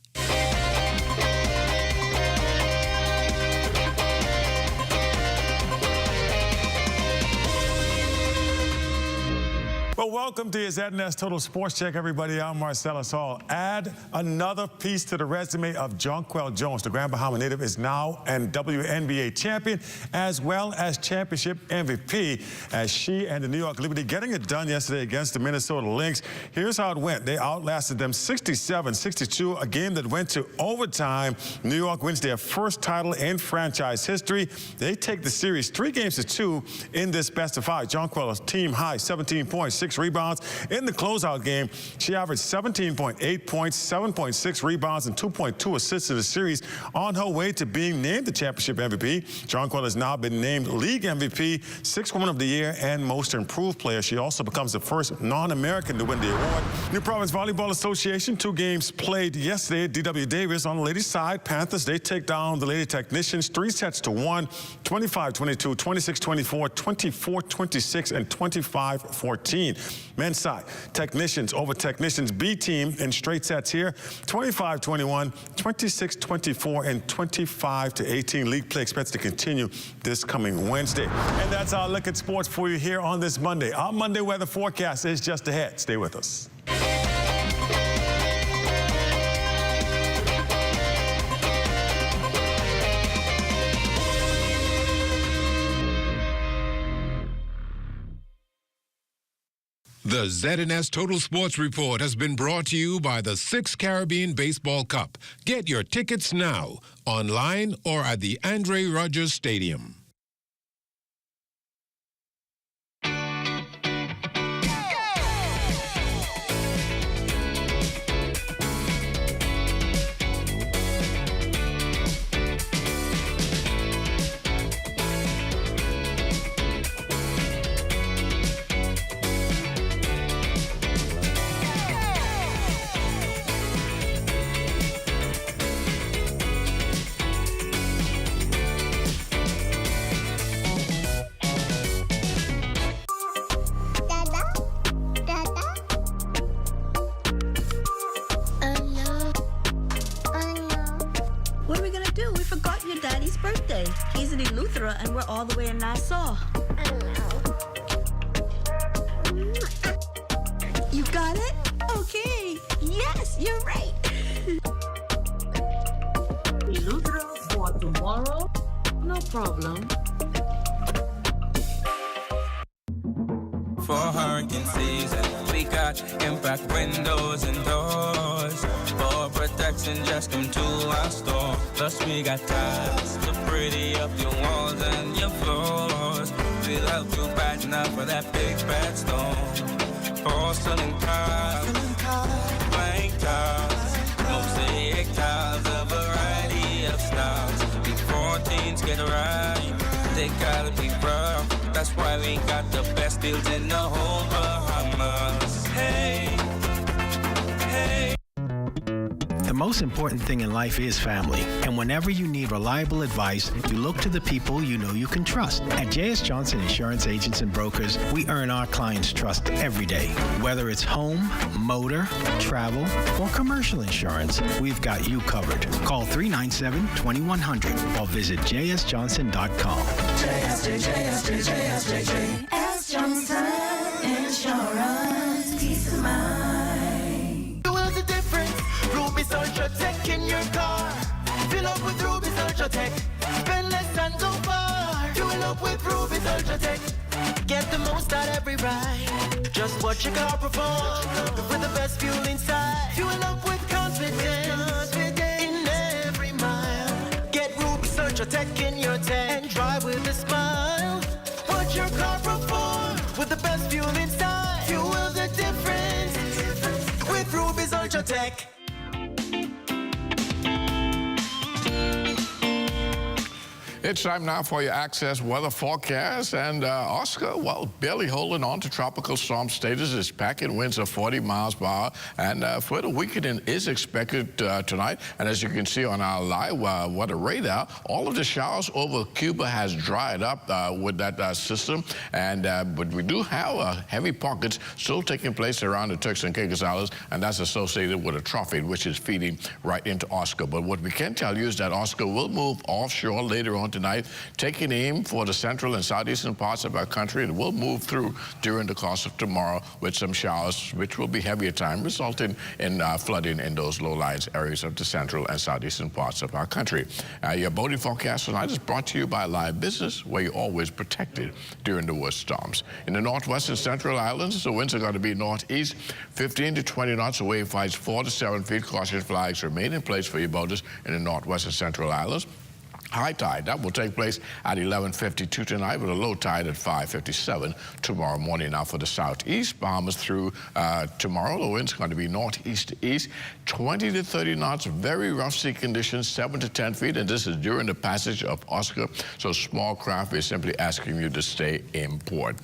Well, welcome to your ZNS Total Sports Check, everybody. I'm Marcellus Hall. Add another piece to the resume of Jonquel Jones. The Grand Bahama native is now an WNBA champion as well as championship MVP as she and the New York Liberty getting it done yesterday against the Minnesota Lynx. Here's how it went. They outlasted them 67-62, a game that went to overtime. New York wins their first title in franchise history. They take the series 3-2 in this best-of-5. Jonquel, a team high 17 points, 6 rebounds. In the closeout game, she averaged 17.8 points, 7.6 rebounds, and 2.2 assists in the series on her way to being named the championship MVP. Jonquel has now been named league MVP, 6th Woman of the Year, and Most Improved Player. She also becomes the first non-American to win the award. New Providence Volleyball Association, 2 games played yesterday at D.W. Davis. On the ladies' side, Panthers, they take down the Lady Technicians 3-1, 25-22, 26-24, 24-26, and 25-14. Men's side, Technicians over Technicians B team in straight sets here, 25-21, 26-24, and 25-18. League play expects to continue this coming Wednesday. And that's our look at sports for you here on this Monday. Our Monday weather forecast is just ahead. Stay with us. The ZNS Total Sports Report has been brought to you by the 6 Caribbean Baseball Cup. Get your tickets now, online or at the Andre Rogers Stadium. And we're all the way in Nassau. You got it? Okay. Yes, you're right. Eleuthera for tomorrow? No problem. For hurricane season, we got impact windows and doors. For protection, just come to our store. Plus we got tiles to pretty up your walls and your floors. We'll help you brighten up for that big bad storm. Porcelain tiles, blank tiles, mosaic tiles, a variety of styles. Before teens get right, they gotta be rough. That's why we got the best deals in the whole Bahamas. Hey, hey. The most important thing in life is family, and whenever you need reliable advice, you look to the people you know you can trust. At J.S. Johnson Insurance Agents and Brokers, we earn our clients' trust every day. Whether it's home, motor, travel, or commercial insurance, we've got you covered. Call 397-2100 or visit jsjohnson.com. JS Johnson Insurance, peace of mind. What's the difference? Ruby's Ultra Tech in your car. Fill up with Ruby's Ultra Tech. Spend less and go far. Fuel up with Ruby's Ultra Tech. Get the most out every ride. Just watch your car perform with the best fuel inside. Fuel up with confidence in every mile. Get Ruby's Ultra Tech in your tank and drive with a smile. Watch your car perform with the best fuel inside. Fuel the difference with Ruby's Ultra Tech. It's time now for your Access weather forecast. And Oscar, well, barely holding on to tropical storm status. Its packet winds of 40 miles per hour. And further weakening is expected tonight. And as you can see on our live weather radar, all of the showers over Cuba has dried up with that system. And but we do have heavy pockets still taking place around the Turks and Caicos Islands. And that's associated with a trough which is feeding right into Oscar. But what we can tell you is that Oscar will move offshore later on today. tonight, taking aim for the central and southeastern parts of our country. It will move through during the course of tomorrow with some showers, which will be heavy at times, resulting in flooding in those low-lying areas of the central and southeastern parts of our country. Your boating forecast tonight is brought to you by Live Business, where you're always protected during the worst storms. In the northwest and central islands, the winds are going to be northeast, 15 to 20 knots. The wave heights 4 to 7 feet. Caution flags remain in place for your boaters in the northwest and central islands. High tide, that will take place at 11:52 tonight with a low tide at 5:57 tomorrow morning. Now for the southeast, Bahamas through tomorrow, the wind's going to be northeast to east, 20 to 30 knots, very rough sea conditions, 7 to 10 feet, and this is during the passage of Oscar, so small craft is simply asking you to stay in port.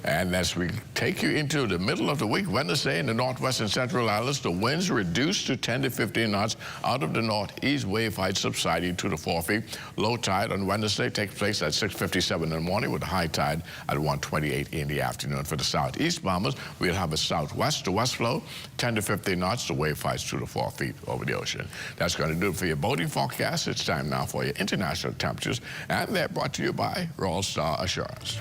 And as we take you into the middle of the week, Wednesday in the northwest and central islands, the winds reduced to 10 to 15 knots out of the northeast, wave height subsiding 2 to 4 feet. Low tide on Wednesday takes place at 6:57 in the morning with a high tide at 1:28 in the afternoon. For the southeast Bahamas, we'll have a southwest to west flow, 10 to 15 knots, the wave heights 2 to 4 feet over the ocean. That's going to do it for your boating forecast. It's time now for your international temperatures, and they're brought to you by Royal Star Assurance.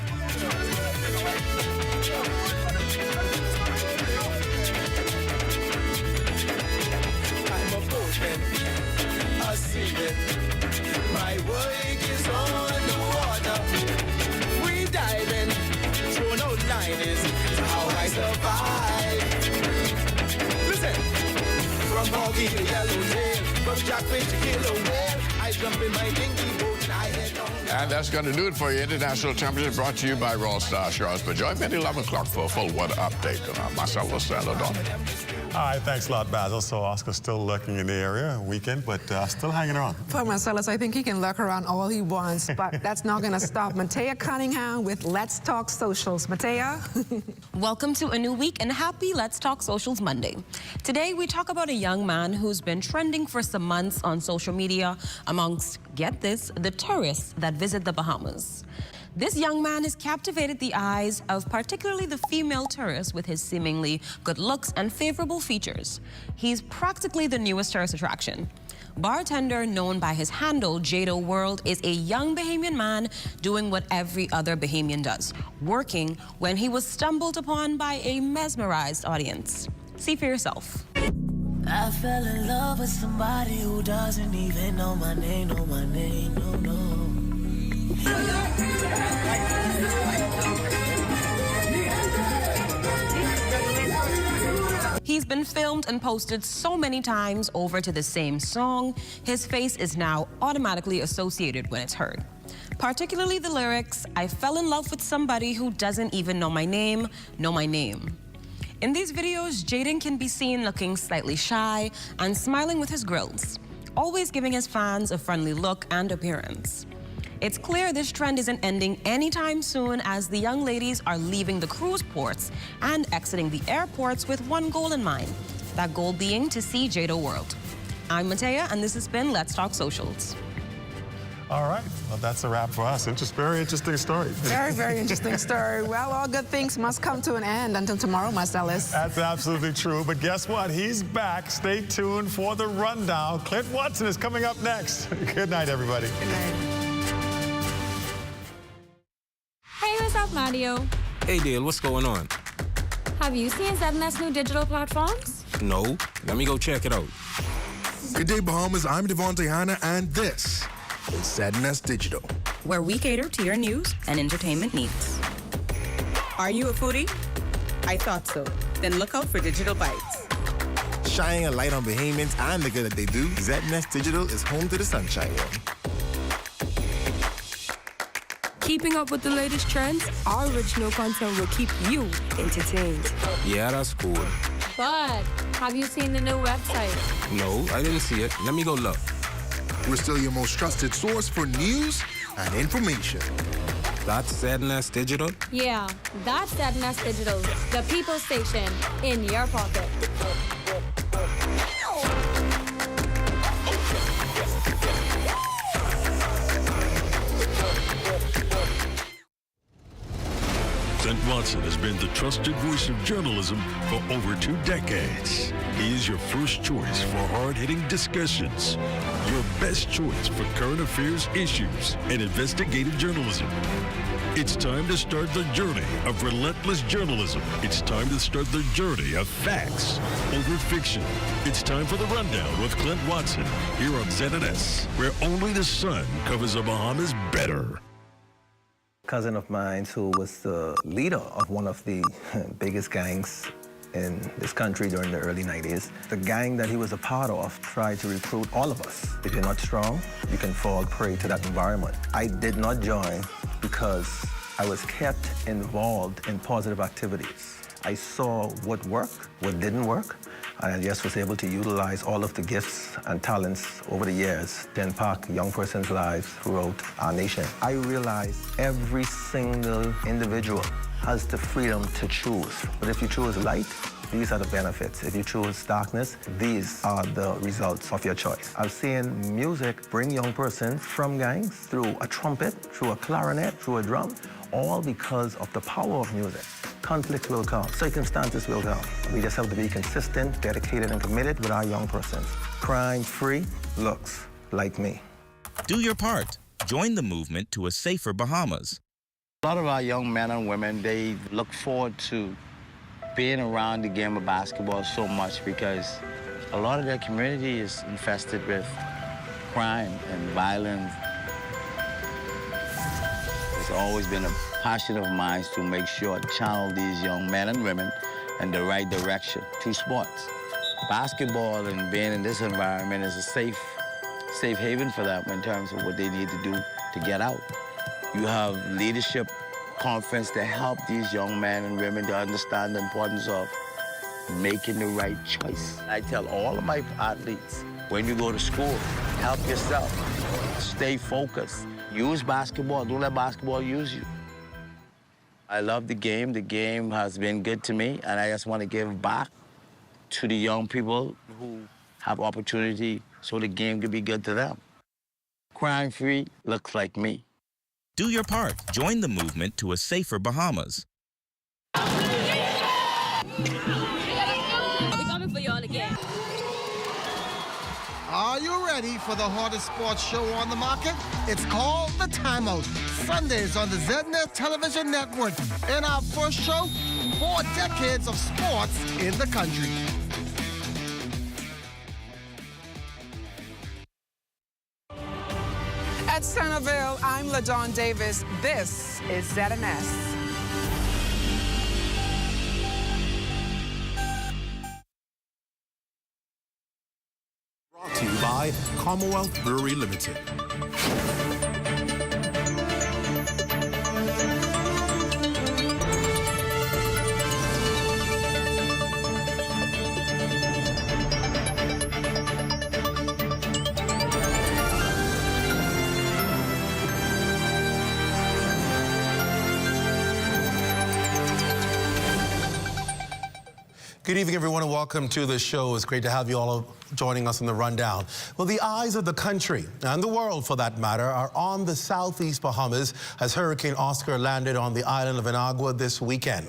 My work is on the water. Free diving, throw no line is how I survive. Listen, from boggy to yellowtail, from jackfish to killer whale, I jump in my dinky boat and I head on. And that's going to do it for your international temperature, brought to you by Royal Star Assurance. But join me at 11 o'clock for a full weather update. Marcellus and O'Donnell. All right, thanks a lot, Basil. So Oscar's still lurking in the area, weekend, but still hanging around. For Marcellus, I think he can lurk around all he wants, but that's not going to stop Matea Cunningham with Let's Talk Socials. Matea? Welcome to a new week and happy Let's Talk Socials Monday. Today, we talk about a young man who's been trending for some months on social media amongst, get this, the tourists that visit the Bahamas. This young man has captivated the eyes of particularly the female tourists with his seemingly good looks and favorable features. He's practically the newest tourist attraction. Bartender, known by his handle, Jado World, is a young Bahamian man doing what every other Bahamian does, working when he was stumbled upon by a mesmerized audience. See for yourself. I fell in love with somebody who doesn't even know my name, no, no. He's been filmed and posted so many times over to the same song, his face is now automatically associated when it's heard. Particularly the lyrics, I fell in love with somebody who doesn't even know my name, know my name. In these videos, Jaden can be seen looking slightly shy and smiling with his grills, always giving his fans a friendly look and appearance. It's clear this trend isn't ending anytime soon, as the young ladies are leaving the cruise ports and exiting the airports with one goal in mind, that goal being to see Jado World. I'm Matea, and this has been Let's Talk Socials. All right, well, that's a wrap for us. Very interesting story. Very, very interesting story. Well, all good things must come to an end until tomorrow, Marcellus. That's absolutely true, but guess what? He's back. Stay tuned for the rundown. Clint Watson is coming up next. Good night, everybody. Good night. Hey, what's up, Mario? Hey, Dale, what's going on? Have you seen ZNS new digital platforms? No. Let me go check it out. Good day, Bahamas. I'm Devontae Hanna, and this is ZNS Digital, where we cater to your news and entertainment needs. Are you a foodie? I thought so. Then look out for Digital Bites. Shining a light on Bahamians and the good that they do, ZNS Digital is home to the sunshine one. Keeping up with the latest trends, our original content will keep you entertained. Yeah, that's cool. But have you seen the new website? No, I didn't see it. Let me go look. We're still your most trusted source for news and information. That's ZNS Digital? Yeah, that's ZNS Digital, the people station in your pocket. Clint Watson has been the trusted voice of journalism for over 2 decades. He is your first choice for hard-hitting discussions, your best choice for current affairs issues and investigative journalism. It's time to start the journey of relentless journalism. It's time to start the journey of facts over fiction. It's time for the Rundown with Clint Watson here on ZNS, where only the sun covers the Bahamas better. Cousin of mine who was the leader of one of the biggest gangs in this country during the early 90s. The gang that he was a part of tried to recruit all of us. If you're not strong, you can fall prey to that environment. I did not join because I was kept involved in positive activities. I saw what worked, what didn't work, and I just was able to utilize all of the gifts and talents over the years to impact young persons' lives throughout our nation. I realized every single individual has the freedom to choose. But if you choose light, these are the benefits. If you choose darkness, these are the results of your choice. I've seen music bring young persons from gangs through a trumpet, through a clarinet, through a drum, all because of the power of music. Conflict will come, circumstances will come. We just have to be consistent, dedicated, and committed with our young persons. Crime-free looks like me. Do your part. Join the movement to a safer Bahamas. A lot of our young men and women, they look forward to being around the game of basketball so much because a lot of their community is infested with crime and violence. It's always been a passion of mine to make sure I channel these young men and women in the right direction through sports. Basketball and being in this environment is a safe haven for them in terms of what they need to do to get out. You have leadership conference to help these young men and women to understand the importance of making the right choice. I tell all of my athletes, when you go to school, help yourself. Stay focused. Use basketball. Don't let basketball use you. I love the game. The game has been good to me, and I just want to give back to the young people who have opportunity so the game can be good to them. Crime-free looks like me. Do your part. Join the movement to a safer Bahamas. We're coming for y'all again. Are you ready for the hardest sports show on the market? It's called The Timeout. Sundays on the ZNS television network. In our first show, 4 decades of sports in the country. At Centerville, I'm LaDawn Davis. This is ZNS. Brought to you by Commonwealth Brewery Limited. Good evening, everyone, and welcome to the show. It's great to have you all joining us on the Rundown. Well, the eyes of the country, and the world for that matter, are on the southeast Bahamas as Hurricane Oscar landed on the island of Inagua this weekend,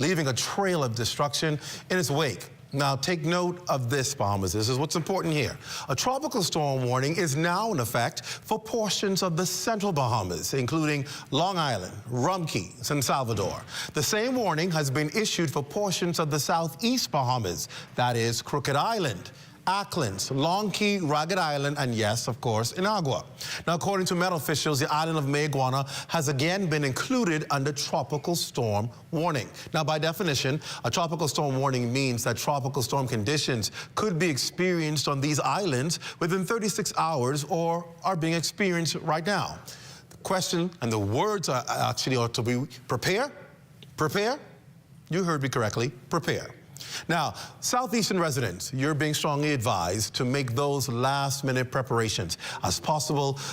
leaving a trail of destruction in its wake. Now, take note of this, Bahamas. This is what's important here. A tropical storm warning is now in effect for portions of the central Bahamas, including Long Island, Rum Cay, San Salvador. The same warning has been issued for portions of the southeast Bahamas, that is Crooked Island, Acklins, Long Cay, Ragged Island, and yes, of course, Inagua. Now, according to Met officials, the island of Mayaguana has again been included under tropical storm warning. Now, by definition, a tropical storm warning means that tropical storm conditions could be experienced on these islands within 36 hours or are being experienced right now. The question and the words are actually ought to be prepare, prepare. You heard me correctly, prepare. Now, southeastern residents, you're being strongly advised to make those last-minute preparations as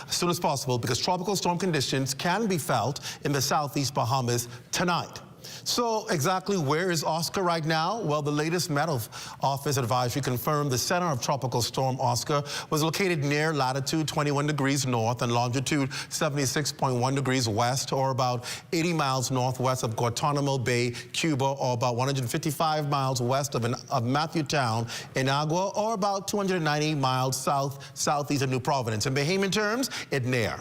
soon as possible, because tropical storm conditions can be felt in the southeast Bahamas tonight. So exactly where is Oscar right now? Well, the latest Met Office advisory confirmed the center of Tropical Storm Oscar was located near latitude 21 degrees north and longitude 76.1 degrees west, or about 80 miles northwest of Guantanamo Bay, Cuba, or about 155 miles west of Matthewtown, Inagua, or about 290 miles southeast of New Providence. In Bahamian terms, it near.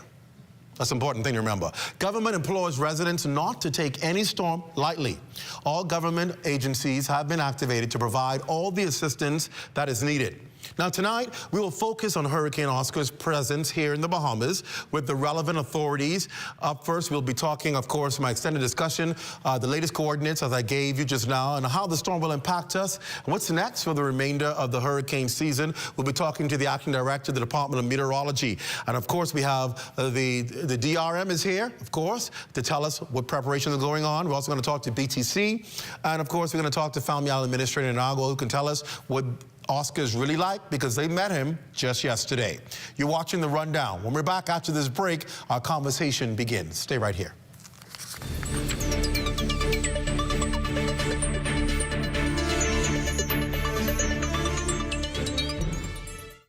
That's an important thing to remember. Government implores residents not to take any storm lightly. All government agencies have been activated to provide all the assistance that is needed. Now tonight, we will focus on Hurricane Oscar's presence here in the Bahamas with the relevant authorities. Up first, we'll be talking, of course, my extended discussion, the latest coordinates as I gave you just now, and how the storm will impact us. And what's next for the remainder of the hurricane season? We'll be talking to the acting director of the Department of Meteorology. And of course, we have the DRM is here, of course, to tell us what preparations are going on. We're also going to talk to BTC. And of course, we're going to talk to Family Island Administrator in Agua, who can tell us what Oscar's really like, because they met him just yesterday. You're watching The Rundown. When we're back after this break, our conversation begins. Stay right here.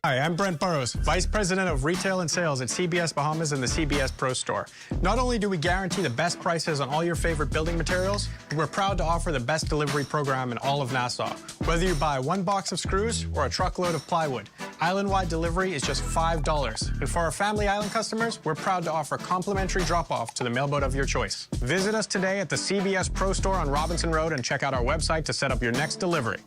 Hi, I'm Brent Burrows, Vice President of Retail and Sales at CBS Bahamas and the CBS Pro Store. Not only do we guarantee the best prices on all your favorite building materials, but we're proud to offer the best delivery program in all of Nassau. Whether you buy one box of screws or a truckload of plywood, island-wide delivery is just $5. And for our Family Island customers, we're proud to offer complimentary drop-off to the mailboat of your choice. Visit us today at the CBS Pro Store on Robinson Road and check out our website to set up your next delivery.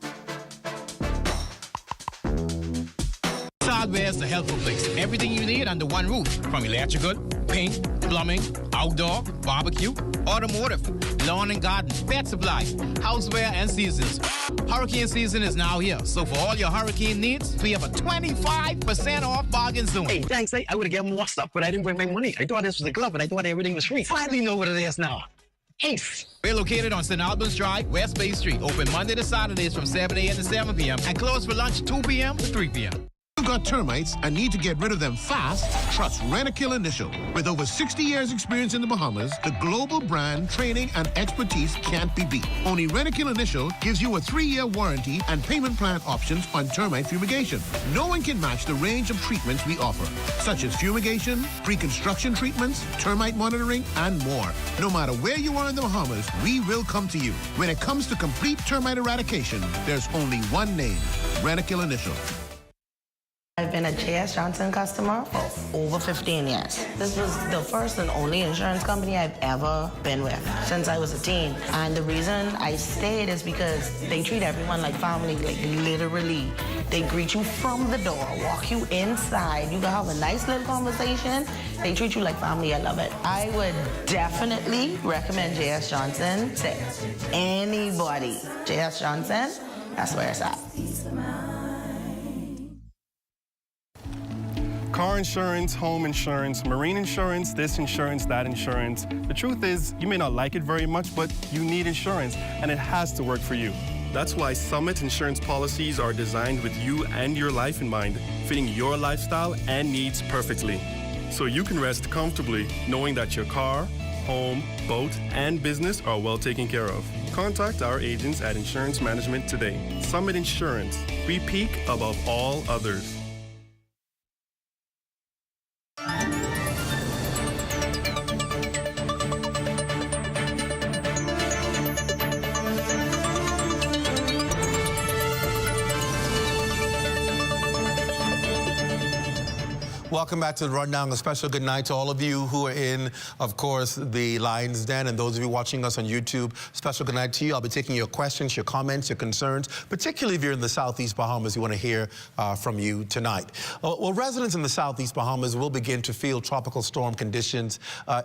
Hardware is the helpful place. Everything you need under one roof, from electrical, paint, plumbing, outdoor, barbecue, automotive, lawn and garden, pet supply, houseware, and seasons. Hurricane season is now here, so for all your hurricane needs, we have a 25% off bargain zone. Hey, thanks. I would have given more stuff, but I didn't bring my money. I thought this was a club, and I thought everything was free. Finally know what it is now. Ace. We're located on St. Albans Drive, West Bay Street, open Monday to Saturdays from 7 a.m. to 7 p.m. and closed for lunch 2 p.m. to 3 p.m. You've got termites and need to get rid of them fast? Trust Rentokil Initial. With over 60 years experience in the Bahamas, the global brand, training, and expertise can't be beat. Only Rentokil Initial gives you a 3-year warranty and payment plan options on termite fumigation. No one can match the range of treatments we offer, such as fumigation, pre-construction treatments, termite monitoring, and more. No matter where you are in the Bahamas, we will come to you. When it comes to complete termite eradication, there's only one name, Rentokil Initial. I've been a J.S. Johnson customer for over 15 years. This was the first and only insurance company I've ever been with since I was a teen. And the reason I stayed is because they treat everyone like family, like literally. They greet you from the door, walk you inside. You can have a nice little conversation. They treat you like family. I love it. I would definitely recommend J.S. Johnson to anybody. J.S. Johnson, that's where it's at. Car insurance, home insurance, marine insurance, this insurance, that insurance. The truth is, you may not like it very much, but you need insurance, and it has to work for you. That's why Summit insurance policies are designed with you and your life in mind, fitting your lifestyle and needs perfectly. So you can rest comfortably knowing that your car, home, boat, and business are well taken care of. Contact our agents at Insurance Management today. Summit Insurance. We peak above all others. Welcome back to The Rundown. A special good night to all of you who are in, of course, the Lion's Den, and those of you watching us on YouTube. Special good night to you. I'll be taking your questions, your comments, your concerns, particularly if you're in the Southeast Bahamas. We want to hear from you tonight. Well, residents in the Southeast Bahamas will begin to feel tropical storm conditions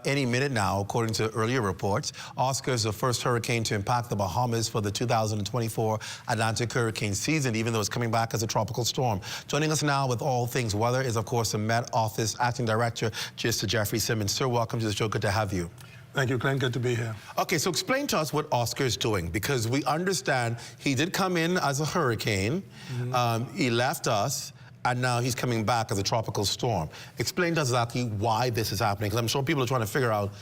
any minute now, according to earlier reports. Oscar is the first hurricane to impact the Bahamas for the 2024 Atlantic hurricane season, even though it's coming back as a tropical storm. Joining us now with all things weather is, of course, the Met Office Acting Director, Mr. Jeffrey Simmons. Sir, welcome to the show. Good to have you. Thank you, Glenn. Good to be here. Okay, so explain to us what Oscar is doing, because we understand he did come in as a hurricane. He left us, and now he's coming back as a tropical storm. Explain to us exactly why this is happening, because I'm sure people are trying to figure out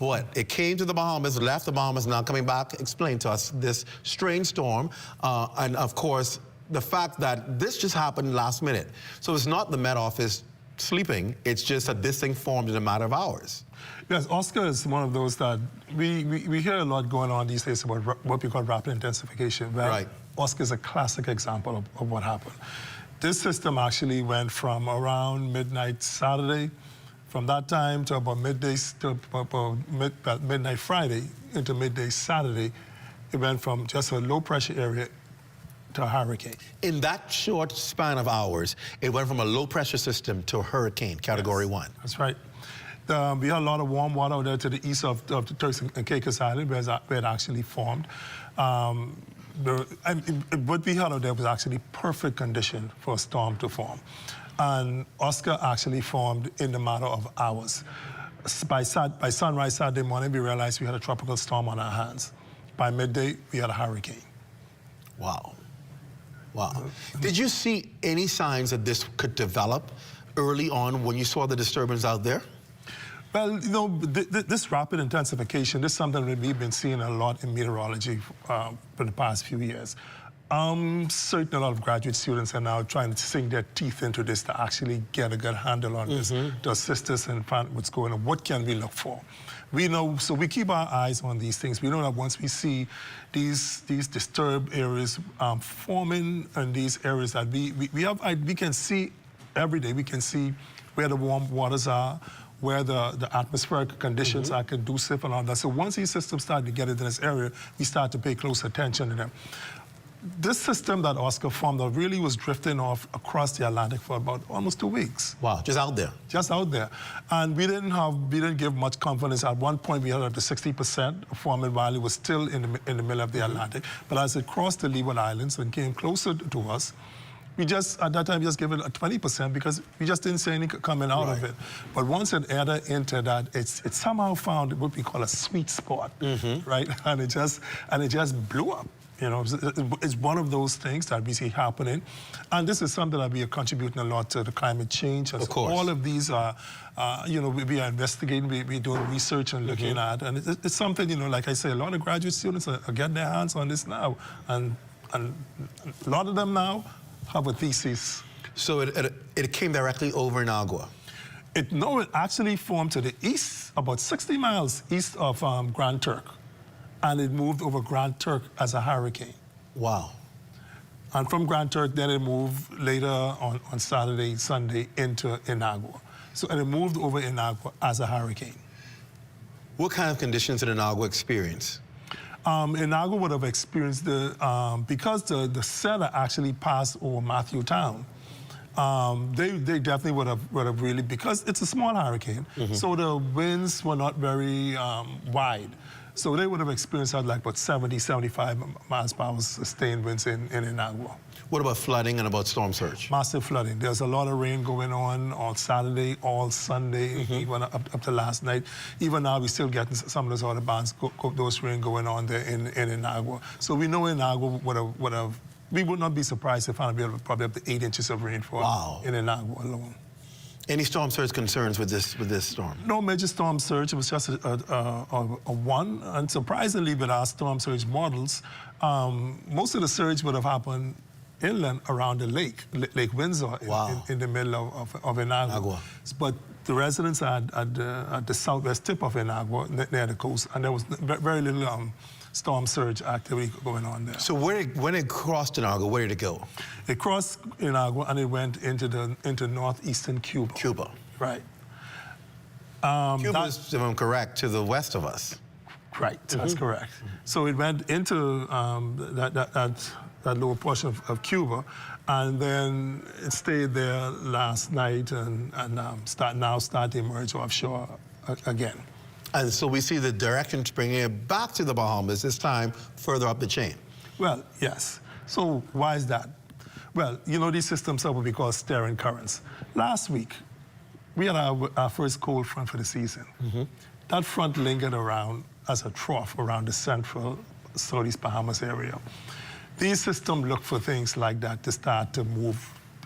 What? It came to the Bahamas, left the Bahamas, now coming back. Explain to us this strange storm. And of course, the fact that this just happened last minute. So it's not the Met Office sleeping, it's just that this thing formed in a matter of hours. Yes, Oscar is one of those that we hear a lot going on these days about what we call rapid intensification. Well, right. Oscar is a classic example of what happened. This system actually went from around midnight Saturday, from that time to about midday, to about midnight Friday into midday Saturday. It went from just a low pressure area to a hurricane. In that short span of hours, it went from a low pressure system to a hurricane, category 1. That's right. We had a lot of warm water out there to the east of the Turks and Caicos Island, where it actually formed. What we had out there was actually perfect condition for a storm to form. And Oscar actually formed in the matter of hours. By sunrise Saturday morning, we realized we had a tropical storm on our hands. By midday, we had a hurricane. Wow. Wow. Did you see any signs that this could develop early on when you saw the disturbance out there? Well, you know, this rapid intensification, this is something that we've been seeing a lot in meteorology for the past few years. Certainly a lot of graduate students are now trying to sink their teeth into this to actually get a good handle on this, to assist us and find what's going on. What can we look for? We know, so we keep our eyes on these things. We know that once we see these disturbed areas forming in these areas that we can see every day. We can see where the warm waters are, where the atmospheric conditions are conducive and all that. So once these systems start to get into this area, we start to pay close attention to them. This system that Oscar formed really was drifting off across the Atlantic for about almost 2 weeks. Wow, just out there? Just out there. And we didn't give much confidence. At one point, we had up to 60% forming while it was still in the middle of the Atlantic. But as it crossed the Leeward Islands and came closer to us, we just, at that time, just gave it a 20% because we just didn't see any coming out of it. But once it entered into that, it somehow found what we call a sweet spot, right? And it just blew up. You know, it's one of those things that we see happening. And this is something that we are contributing a lot to the climate change. And of course. All of these are, you know, we are investigating, we're doing research and looking at. And it's something, you know, like I say, a lot of graduate students are getting their hands on this now. And a lot of them now have a thesis. So it came directly over in Agua? No, it actually formed to the east, about 60 miles east of Grand Turk. And it moved over Grand Turk as a hurricane. Wow. And from Grand Turk, then it moved later on Saturday, Sunday into Inagua. So and it moved over Inagua as a hurricane. What kind of conditions did Inagua experience? Inagua would have experienced because the center actually passed over Matthewtown. They definitely would have really, because it's a small hurricane, so the winds were not very wide. So they would have experienced like about 70, 75 miles per hour sustained winds in Inagua. What about flooding and about storm surge? Massive flooding. There's a lot of rain going on Saturday, all Sunday, even up to last night. Even now, we're still getting some of those other bands, those rain going on there in Inagua. So we know Inagua would have, we would not be surprised if found probably up to 8 inches of rainfall in Inagua alone. Any storm surge concerns with this storm? No major storm surge. It was just a one. And surprisingly, with our storm surge models, most of the surge would have happened inland around the Lake Windsor, in the middle of Inagua. But the residents are at the southwest tip of Inagua, near the coast, and there was very little storm surge activity going on there. So when it crossed Inagua, where did it go? It crossed Inagua and it went into northeastern Cuba. Cuba. Right. Cuba is, if I'm correct, to the west of us. Right, that's correct. So it went into that lower portion of Cuba, and then it stayed there last night and start to emerge offshore again. And so we see the direction bringing it back to the Bahamas, this time further up the chain. Well, yes. So why is that? Well, you know, these systems are what we call steering currents. Last week, we had our first cold front for the season. That front lingered around as a trough around the central Southeast Bahamas area. These systems look for things like that to start to move.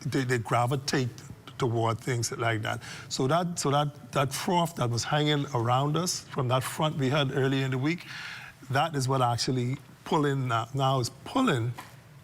They gravitate toward things like that. So that froth that was hanging around us from that front we had earlier in the week, that is what actually now is pulling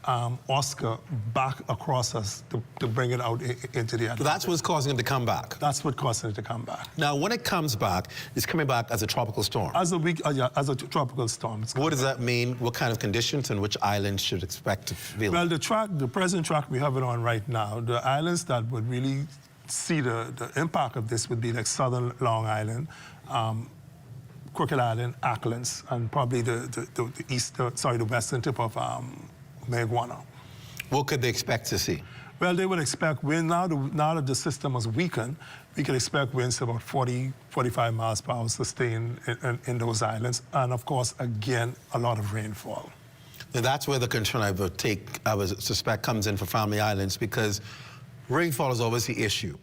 Oscar back across us to bring it out into the atmosphere. That's what's causing it to come back. That's what causing it to come back. Now, when it comes back, it's coming back as a tropical storm. As a tropical storm. What does that mean? What kind of conditions and which islands should expect to feel? Well, the present track we have it on right now, the islands that would really see the impact of this would be like southern Long Island, Crooked Island, Acklands, and probably the western tip of Mayaguana. What could they expect to see? Well, they would expect wind, now that the system has weakened, we could expect winds about 40, 45 miles per hour sustained in those islands. And of course, again, a lot of rainfall. And that's where the concern I would suspect comes in for Family Islands, because rainfall is always the issue.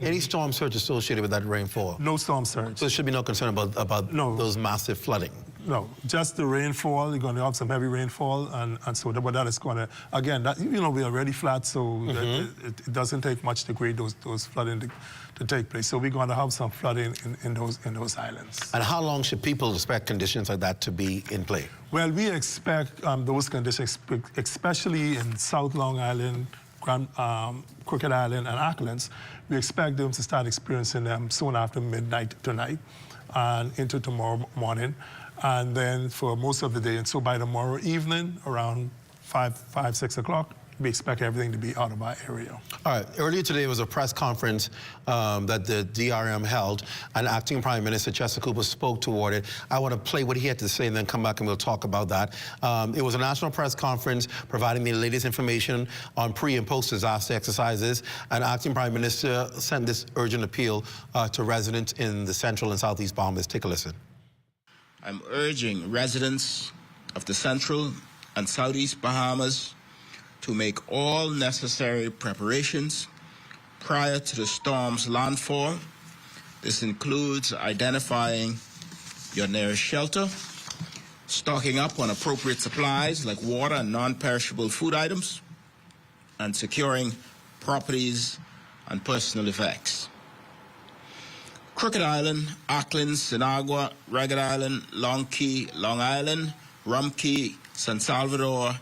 Any storm surge associated with that rainfall? No storm surge. So there should be no concern about those massive flooding? No, just the rainfall. You're going to have some heavy rainfall, and so that is going to, again, we're already flat, so it doesn't take much to create those flooding to take place. So we're going to have some flooding in those islands. And how long should people expect conditions like that to be in play? Well, we expect those conditions, especially in South Long Island, Crooked Island, and Acklands. We expect them to start experiencing them soon after midnight tonight and into tomorrow morning, and then for most of the day. And so by tomorrow evening, around 6 o'clock, we expect everything to be out of our area. All right. Earlier today was a press conference that the DRM held, and Acting Prime Minister Chester Cooper spoke toward it. I want to play what he had to say and then come back and we'll talk about that. It was a national press conference providing the latest information on pre- and post-disaster exercises, and Acting Prime Minister sent this urgent appeal to residents in the Central and Southeast Bahamas. Take a listen. I'm urging residents of the Central and Southeast Bahamas to make all necessary preparations prior to the storm's landfall. This includes identifying your nearest shelter, stocking up on appropriate supplies like water and non-perishable food items, and securing properties and personal effects. Crooked Island, Acklands, Sinagua, Ragged Island, Long Key, Long Island, Rum Key, San Salvador,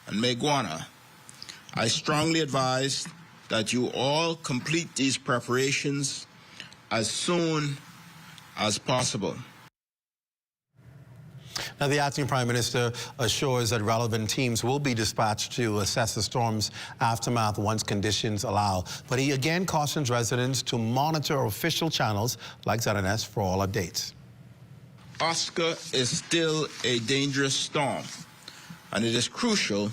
and Mayaguana. I strongly advise that you all complete these preparations as soon as possible. Now, the Acting Prime Minister assures that relevant teams will be dispatched to assess the storm's aftermath once conditions allow. But he again cautions residents to monitor official channels like ZNS for all updates. Oscar is still a dangerous storm, and it is crucial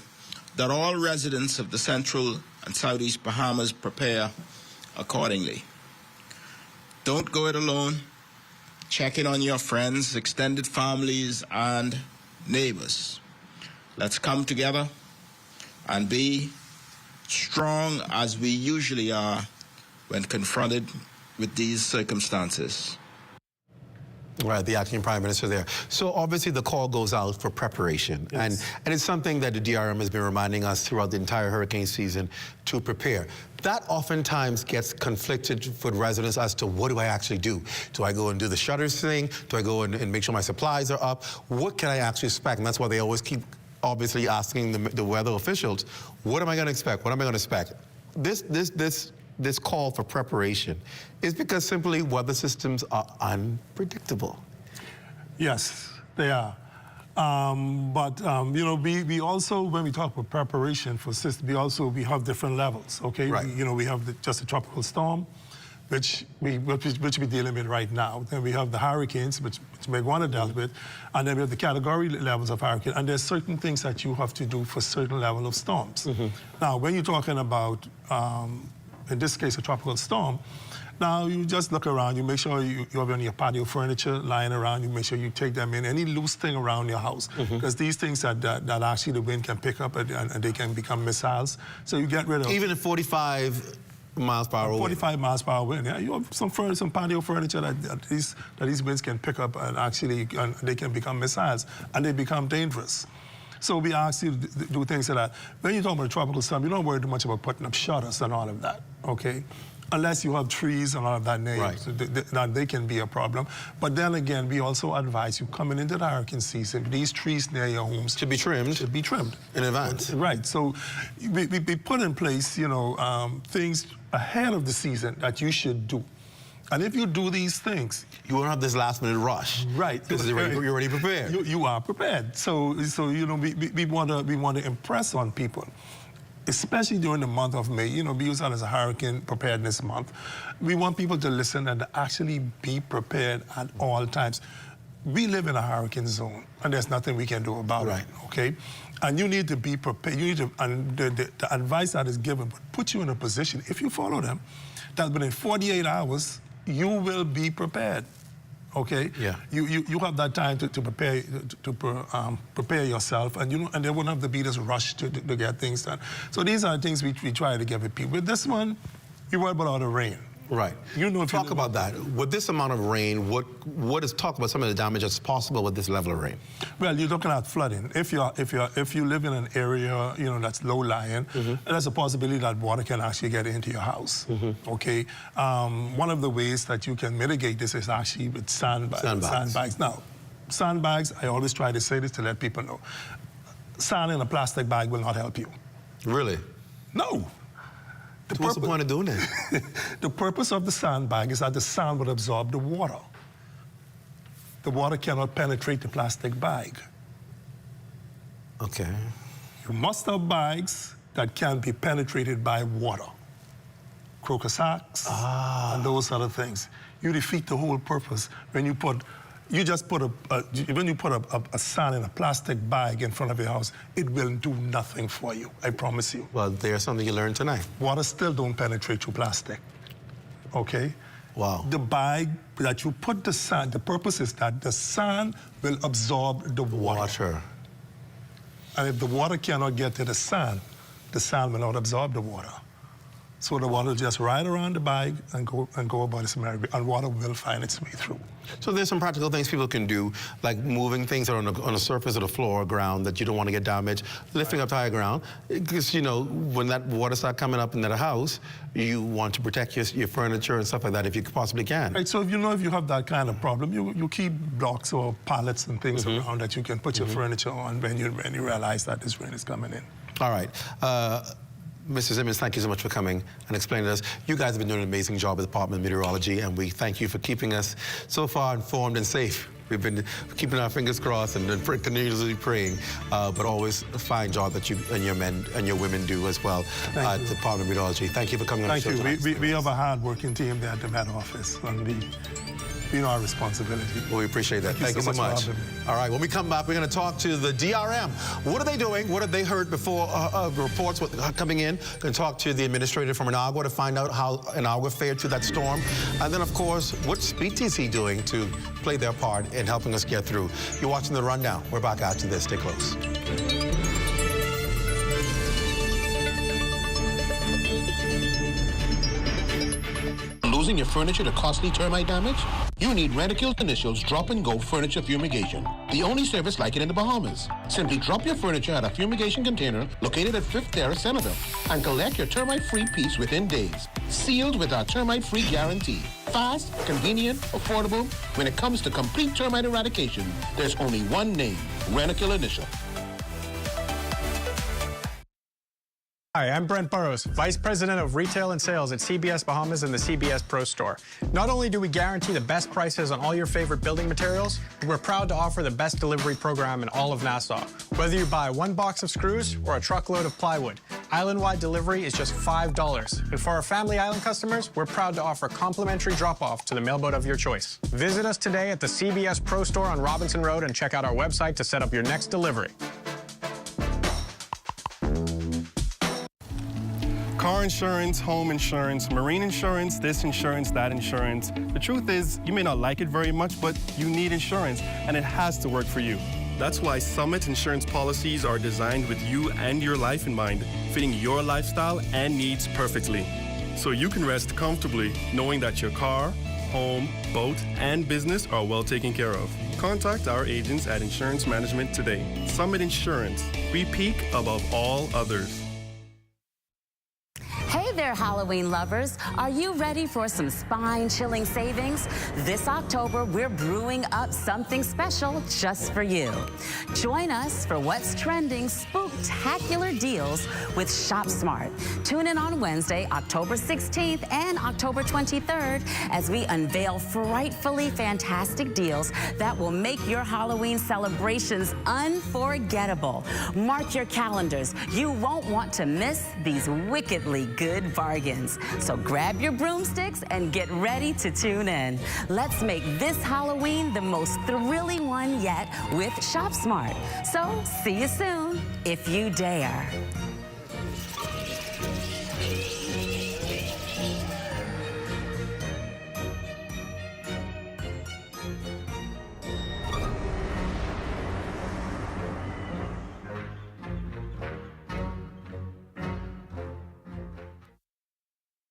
that all residents of the Central and Southeast Bahamas prepare accordingly. Don't go it alone. Check in on your friends, extended families, and neighbors. Let's come together and be strong as we usually are when confronted with these circumstances. Right, the Acting Prime Minister there. So obviously the call goes out for preparation. Yes. And it's something that the DRM has been reminding us throughout the entire hurricane season to prepare. That oftentimes gets conflicted with residents as to what do I actually do? Do I go and do the shutters thing? Do I go and make sure my supplies are up? What can I actually expect? And that's why they always keep obviously asking the weather officials, what am I going to expect? What am I going to expect? This call for preparation is because simply weather systems are unpredictable. Yes, they are. We also, when we talk about preparation for systems, we have different levels, okay? Right. We have just a tropical storm, which we're dealing with right now. Then we have the hurricanes, which Mayaguana dealt with, and then we have the category levels of hurricane. And there's certain things that you have to do for certain level of storms. Now, when you're talking about in this case, a tropical storm, now you just look around, you make sure you have any patio furniture lying around, you make sure you take them in, any loose thing around your house, because these things that actually the wind can pick up and they can become missiles. So you get rid of... Even at 45 miles per hour 45 miles per hour wind, yeah. You have some patio furniture that these winds can pick up and actually they can become missiles and they become dangerous. So we ask you to do things like that. When you talk about a tropical storm, you don't worry too much about putting up shutters and all of that, okay? unless you have trees and all of that nature. Right. So they can be a problem. But then again, we also advise you coming into the hurricane season, these trees near your homes should be trimmed. Should be trimmed in advance. Right. So we put in place, you know, things ahead of the season that you should do. And if you do these things, you won't have this last-minute rush. Right. Because you're already prepared. You are prepared. So you know, we want to impress on people, especially during the month of May. You know, we use that as a hurricane preparedness month. We want people to listen and to actually be prepared at all times. We live in a hurricane zone, and there's nothing we can do about it. Okay. And you need to be prepared. You need to, and the advice that is given would put you in a position, if you follow them, that within 48 hours, you will be prepared, okay? Yeah. You have that time to prepare prepare yourself, and and there won't have to be this rush to get things done. So these are things we try to give people. With this one, you worry about all the rain. Right. You know, talk about that. With this amount of rain, what is talk about some of the damage that's possible with this level of rain? Well, you're looking at flooding. If you live in an area, you know, that's low lying, there's a possibility that water can actually get into your house. Okay. One of the ways that you can mitigate this is actually with sandbags. Now, sandbags, I always try to say this to let people know. Sand in a plastic bag will not help you. Really? No. What's the point of doing that? The purpose of the sandbag is that the sand would absorb the water. The water cannot penetrate the plastic bag. Okay. You must have bags that can be penetrated by water. Croaker sacks and those other things. You defeat the whole purpose when you put. You just put when you put a sand in a plastic bag in front of your house, it will do nothing for you, I promise you. Well, there's something you learned tonight. Water still don't penetrate through plastic, okay? Wow. The bag that you put the sand, the purpose is that the sand will absorb the water. And if the water cannot get to the sand will not absorb the water. So the water will just ride around the bag and go about its merry way, and water will find its way through. So there's some practical things people can do, like moving things that are on the surface of the floor or ground that you don't want to get damaged, lifting up to higher ground, because, you know, when that water starts coming up into the house, you want to protect your furniture and stuff like that if you possibly can. Right, so if you have that kind of problem, you keep blocks or pallets and things around that you can put your furniture on when you realize that this rain is coming in. All right. Mr. Simmons, thank you so much for coming and explaining to us. You guys have been doing an amazing job at the Department of Meteorology, and we thank you for keeping us so far informed and safe. We've been keeping our fingers crossed and continuously praying, but always a fine job that you and your men and your women do as well at the Department of Meteorology. Thank you for coming on the show tonight. Thank you. We have a hard-working team there at the Met Office, and we know our responsibility. Well, we appreciate that. Thank you so much. All right, when we come back, we're going to talk to the DRM. What are they doing? What have they heard before reports coming in? Going to talk to the administrator from Inagua to find out how Inagua fared through that storm. And then, of course, what's BTC doing to play their part in helping us get through? You're watching The Rundown. We're back after this. Stay close. Losing your furniture to costly termite damage? You need Rentokil Initials Drop and Go Furniture Fumigation, the only service like it in the Bahamas. Simply drop your furniture at a fumigation container located at 5th Terrace, Senator, and collect your termite-free piece within days. Sealed with our termite-free guarantee. Fast, convenient, affordable. When it comes to complete termite eradication, there's only one name, Rentokil Initial. Hi, I'm Brent Burrows, Vice President of Retail and Sales at CBS Bahamas and the CBS Pro Store. Not only do we guarantee the best prices on all your favorite building materials, we're proud to offer the best delivery program in all of Nassau. Whether you buy one box of screws or a truckload of plywood, island-wide delivery is just $5. And for our Family Island customers, we're proud to offer complimentary drop-off to the mailboat of your choice. Visit us today at the CBS Pro Store on Robinson Road and check out our website to set up your next delivery. Car insurance, home insurance, marine insurance, this insurance, that insurance. The truth is, you may not like it very much, but you need insurance, and it has to work for you. That's why Summit insurance policies are designed with you and your life in mind, fitting your lifestyle and needs perfectly. So you can rest comfortably knowing that your car, home, boat, and business are well taken care of. Contact our agents at Insurance Management today. Summit Insurance. We peak above all others. Hey there, Halloween lovers. Are you ready for some spine-chilling savings? This October, we're brewing up something special just for you. Join us for what's trending spooktacular deals with Shop Smart. Tune in on Wednesday, October 16th and October 23rd as we unveil frightfully fantastic deals that will make your Halloween celebrations unforgettable. Mark your calendars. You won't want to miss these wickedly good bargains. So grab your broomsticks and get ready to tune in. Let's make this Halloween the most thrilling one yet with Shop Smart. So see you soon, if you dare.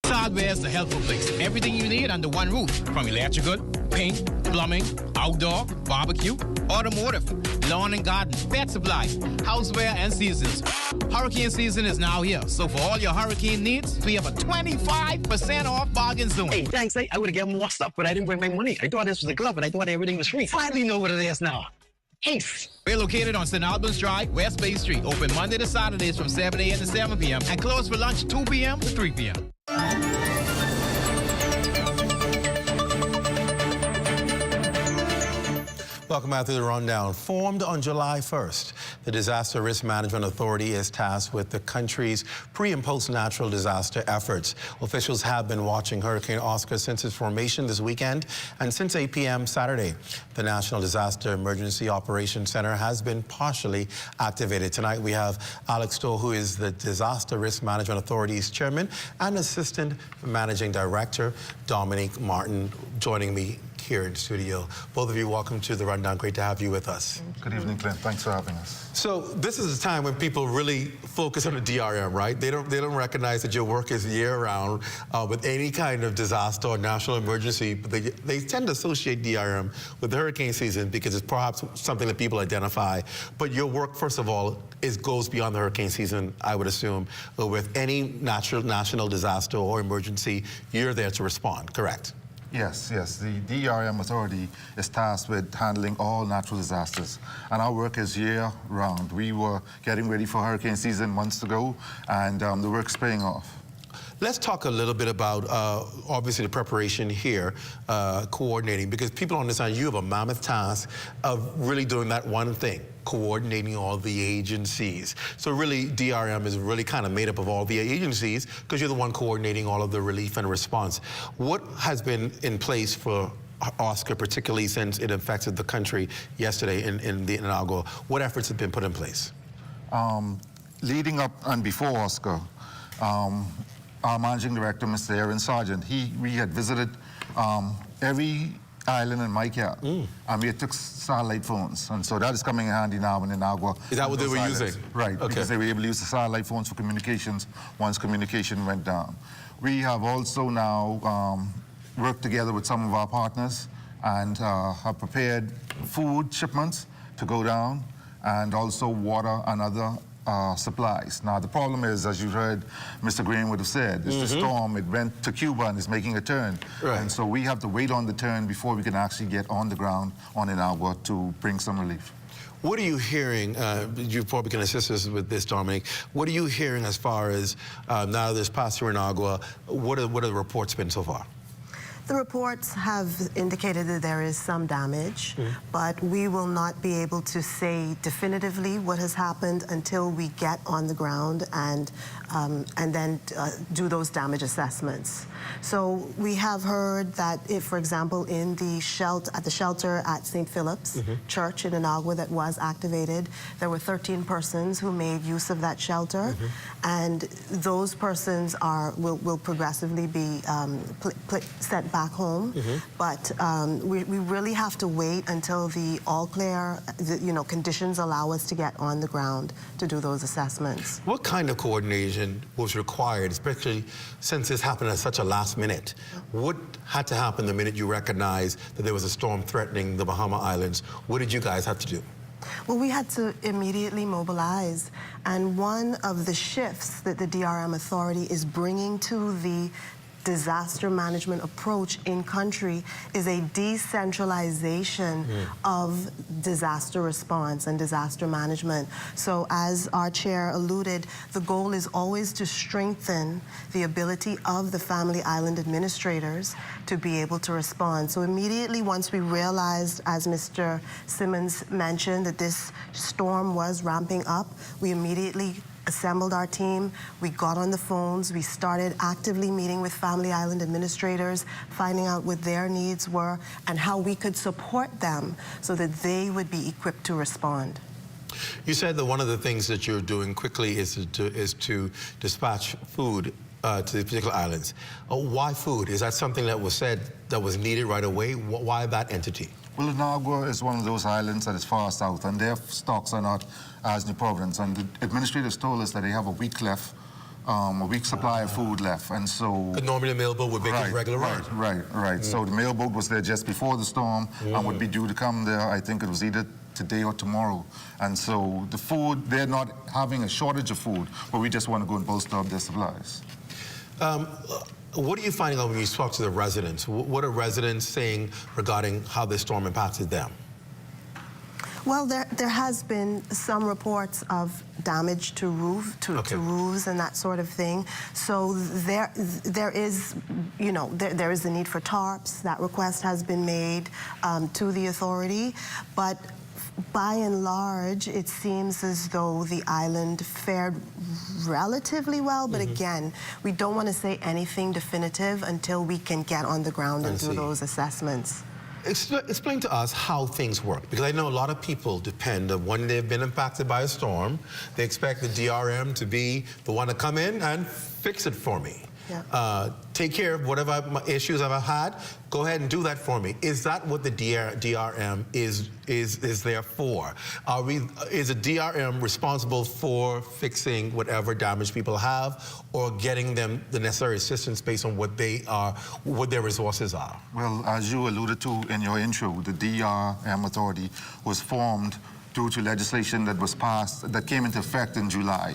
Hardware is the helpful place. Everything you need under one roof, from electrical, paint, plumbing, outdoor, barbecue, automotive, lawn and garden, pet supply, houseware, and seasons. Hurricane season is now here, so for all your hurricane needs, we have a 25% off bargain zone. Hey, thanks. I would have given more stuff, but I didn't bring my money. I thought this was a glove, and I thought everything was free. Finally know what it is now. Ace. We're located on St. Albans Drive, West Bay Street. Open Monday to Saturdays from 7 a.m. to 7 p.m. and closed for lunch 2 p.m. to 3 p.m. Welcome back to the Rundown. Formed on July 1st, the Disaster Risk Management Authority is tasked with the country's pre- and post-natural disaster efforts. Officials have been watching Hurricane Oscar since its formation this weekend, and since 8 p.m. Saturday, the National Disaster Emergency Operations Center has been partially activated. Tonight, we have Alex Stoll, who is the Disaster Risk Management Authority's chairman, and Assistant Managing Director, Dominique Martin, joining me here in studio. Both of you, welcome to the Rundown. Great to have you with us. Good evening, Clint. Thanks for having us. So this is a time when people really focus on the DRM, right? They don't recognize that your work is year-round with any kind of disaster or national emergency. But they tend to associate DRM with the hurricane season because it's perhaps something that people identify. But your work, first of all, goes beyond the hurricane season, I would assume. With any national disaster or emergency, you're there to respond, correct? Yes. The DRM Authority is tasked with handling all natural disasters, and our work is year-round. We were getting ready for hurricane season months ago, and the work's paying off. Let's talk a little bit about, obviously, the preparation here, coordinating, because people understand you have a mammoth task of really doing that one thing, coordinating all the agencies. So really, DRM is really kind of made up of all the agencies because you're the one coordinating all of the relief and response. What has been in place for Oscar, particularly since it affected the country yesterday in the Inaugural? What efforts have been put in place? Leading up and before Oscar, our managing director, Mr. Aaron Sargent, we had visited every island in my cap, and we took satellite phones, and so that is coming in handy now in Inagua. Is that what they were using? Right, okay. Because they were able to use the satellite phones for communications once communication went down. We have also now worked together with some of our partners and have prepared food shipments to go down, and also water and other supplies. Now, the problem is, as you heard Mr. Green would have said, is the storm, it went to Cuba and is making a turn. Right. And so we have to wait on the turn before we can actually get on the ground on Inagua to bring some relief. What are you hearing, you probably can assist us with this, Dominic, what are you hearing as far as, now this past through Inagua, what are the reports been so far? The reports have indicated that there is some damage, but we will not be able to say definitively what has happened until we get on the ground and then do those damage assessments. So we have heard that if, for example, in the shelter at St. Philip's Church in Inagua that was activated, there were 13 persons who made use of that shelter, and those persons will progressively be sent back home. But we really have to wait until the all clear, conditions allow us to get on the ground to do those assessments. What kind of coordination was required, especially since this happened at such a last minute? What had to happen the minute you recognized that there was a storm threatening the Bahama Islands? What did you guys have to do? Well, we had to immediately mobilize, and one of the shifts that the DRM Authority is bringing to the disaster management approach in country is a decentralization of disaster response and disaster management. So as our chair alluded, the goal is always to strengthen the ability of the Family Island administrators to be able to respond. So immediately once we realized, as Mr. Simmons mentioned, that this storm was ramping up, we immediately assembled our team, we got on the phones, we started actively meeting with Family Island administrators, finding out what their needs were and how we could support them so that they would be equipped to respond. You said that one of the things that you're doing quickly is to dispatch food to the particular islands. Why food? Is that something that was said that was needed right away? Why that entity? Well, Inagua is one of those islands that is far south, and their stocks are not as New Providence. And the administrators told us that they have a week left, a week's supply of food left, and so... Normally the mailboat would be a regular run. Right. So the mailboat was there just before the storm and would be due to come there, I think it was either today or tomorrow. And so the food, they're not having a shortage of food, but we just want to go and bolster up their supplies. What are you finding out when you talk to the residents? What are residents saying regarding how this storm impacted them? Well, there has been some reports of damage to roofs and that sort of thing. So there is, you know, there is the need for tarps. That request has been made to the authority, but by and large, it seems as though the island fared relatively well, but again, we don't want to say anything definitive until we can get on the ground and do those assessments. Explain to us how things work, because I know a lot of people depend on when they've been impacted by a storm, they expect the DRM to be the one to come in and fix it for me. Yeah. Take care of whatever issues I've had. Go ahead and do that for me. Is that what the DRM is there for? Is a DRM responsible for fixing whatever damage people have, or getting them the necessary assistance based on what their resources are? Well, as you alluded to in your intro, the DRM Authority was formed due to legislation that was passed, that came into effect in July.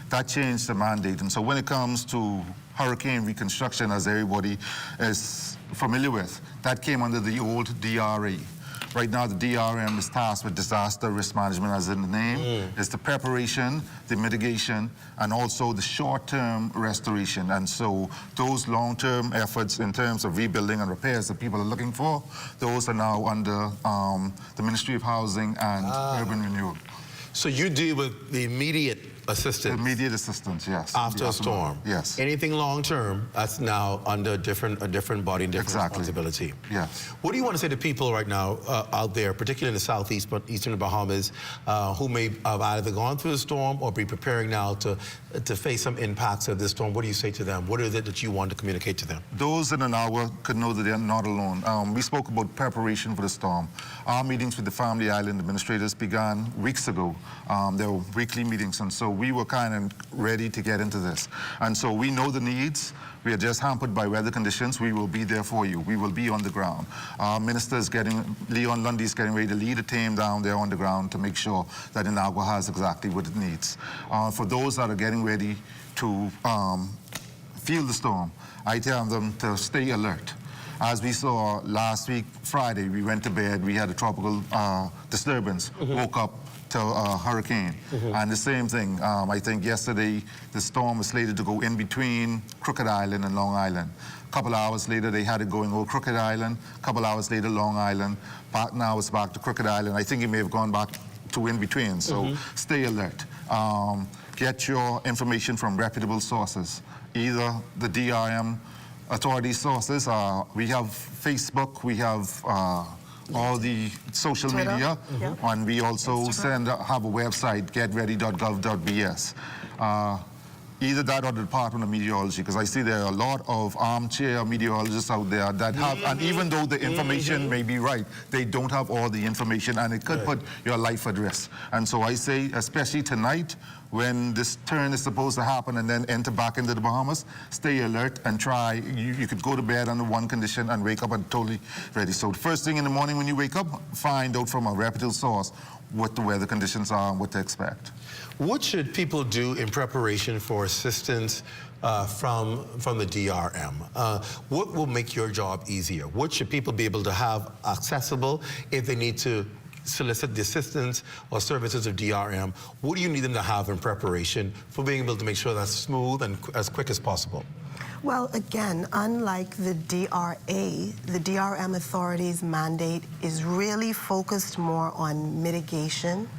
That changed the mandate. And so when it comes to hurricane reconstruction, as everybody is familiar with, that came under the old DRA. Right now, the DRM is tasked with disaster risk management, as in the name. It's the preparation, the mitigation, and also the short-term restoration. And so those long-term efforts in terms of rebuilding and repairs that people are looking for, those are now under the Ministry of Housing and Urban Renewal. So you deal with the immediate assistance? Immediate assistance, yes. After a storm? Yes. Anything long-term, that's now under a different body and different responsibility. Yes. What do you want to say to people right now out there, particularly in the southeast, but eastern Bahamas, who may have either gone through the storm or be preparing now to face some impacts of this storm? What do you say to them? What is it that you want to communicate to them? Those in Inagua could know that they're not alone. We spoke about preparation for the storm. Our meetings with the Family Island administrators began weeks ago. There were weekly meetings, and so we were kind of ready to get into this. And so we know the needs. We are just hampered by weather conditions. We will be there for you. We will be on the ground. Our minister is Leon Lundy is getting ready to lead a team down there on the ground to make sure that Inagua has exactly what it needs. For those that are getting ready to feel the storm, I tell them to stay alert. As we saw last week, Friday, we went to bed, we had a tropical disturbance, woke up to a hurricane. And the same thing, I think yesterday, the storm was slated to go in between Crooked Island and Long Island. A couple hours later, they had it going over Crooked Island. A couple hours later, Long Island. Now it's back to Crooked Island. I think it may have gone back to in between, so stay alert. Get your information from reputable sources, either the DRM authority sources. We have Facebook, we have all the social media, and we also have a website, getready.gov.bs. Either that or the Department of Meteorology, because I see there are a lot of armchair meteorologists out there that have, and even though the information may be right, they don't have all the information, and it could put your life at risk. And so I say, especially tonight, when this turn is supposed to happen and then enter back into the Bahamas, stay alert and try. You could go to bed under one condition and wake up and totally ready. So the first thing in the morning when you wake up, find out from a reputable source what the weather conditions are and what to expect. What should people do in preparation for assistance from the DRM? What will make your job easier? What should people be able to have accessible if they need to solicit the assistance or services of DRM? What do you need them to have in preparation for being able to make sure that's smooth and as quick as possible? Well, again, unlike the DRA, the DRM Authority's mandate is really focused more on mitigation